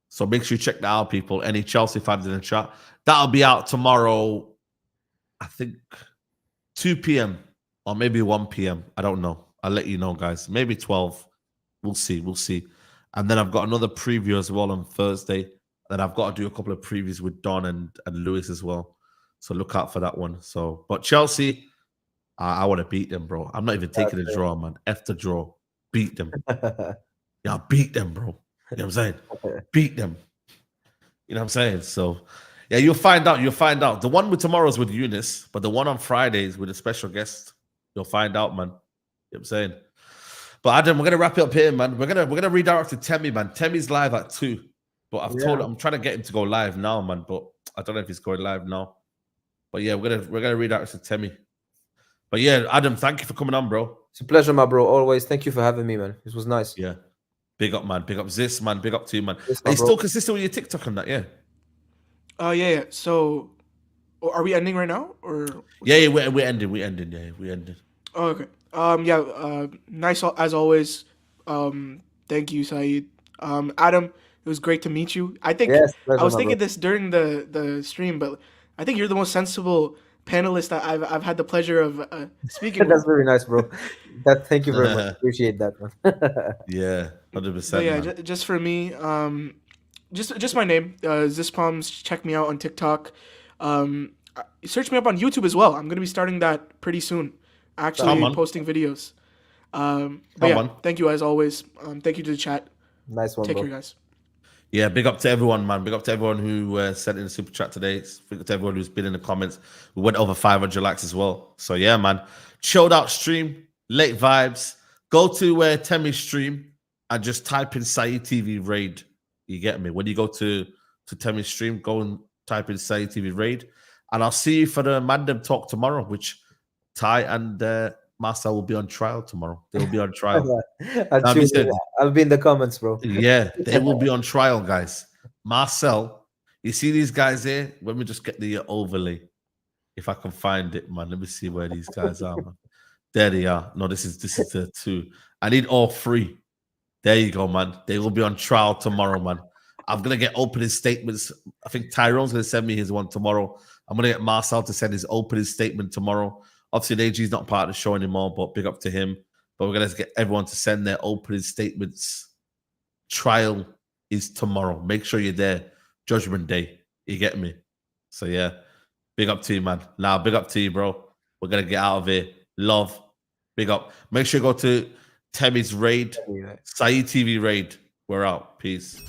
So make sure you check that out, people. Any Chelsea fans in the chat. That'll be out tomorrow, I think 2 p.m. or maybe 1 p.m. I don't know. I'll let you know, guys. Maybe 12. We'll see. We'll see. And then I've got another preview as well on Thursday. Then I've got to do a couple of previews with Don and Lewis as well. So look out for that one. So, but Chelsea, I want to beat them, bro. I'm not even taking a draw, man. F the draw. Beat them. Yeah, beat them, bro. You know what I'm saying? Beat them. You know what I'm saying? So, yeah, you'll find out. You'll find out. The one with tomorrow's with Eunice, but the one on Fridays with a special guest, you'll find out, man. You know what I'm saying? But Adam, we're gonna wrap it up here, man. We're gonna redirect to Temi, man. Temi's live at 2. But I've told him I'm trying to get him to go live now, man. But I don't know if he's going live now. But yeah, we're gonna redirect to Temi. But yeah, Adam, thank you for coming on, bro. It's a pleasure, my bro. Always. Thank you for having me, man. This was nice. Yeah. Big up, man. Big up Zis, man. Big up to you, man. Yes, Are you bro. still consistent with your TikTok and that? Yeah. Yeah. So, are we ending right now or? Yeah, we're ending. We're ending. Yeah, we're ending. Oh, okay. Nice as always. Thank you, Saeed. Adam, it was great to meet you. I think Yes, I was pleasure, my thinking bro. this during the stream, but I think you're the most sensible panelist that I've had the pleasure of speaking That's with. very nice, bro. Thank you very much. Appreciate that, man. Yeah, 100%. But yeah, man. just for me, just my name, Zispalms. Check me out on TikTok. Search me up on YouTube as well. I'm gonna be starting that pretty soon. Actually, Come on. posting videos. But Come yeah, on. thank you as always. Thank you to the chat. Nice one, Take bro. care, guys. Yeah, big up to everyone, man. Big up to everyone who sent in a super chat today. Big up to everyone who's been in the comments. We went over 500 likes as well. So yeah, man. Chilled out stream, late vibes. Go to Temi's stream and just type in Saeed TV raid. You get me? When you go to Temi's stream, go and type in Saeed TV raid. And I'll see you for the Mandem talk tomorrow, which Ty and Marcel will be on trial tomorrow. They will be on trial. I'll be in the comments, bro. Yeah, they will be on trial, guys. Marcel, you see these guys here? Let me just get the overlay. If I can find it, man. Let me see where these guys are, man. There they are. No, this is the 2. I need all 3. There you go, man. They will be on trial tomorrow, man. I'm gonna get opening statements. I think Tyrone's gonna send me his one tomorrow. I'm gonna get Marcel to send his opening statement tomorrow. Obviously, AG's not part of the show anymore, but big up to him. But we're going to get everyone to send their opening statements. Trial is tomorrow. Make sure you're there. Judgment Day. You get me? So, yeah. Big up to you, man. Now, big up to you, bro. We're going to get out of here. Love. Big up. Make sure you go to Temi's raid. Saeed TV raid. We're out. Peace.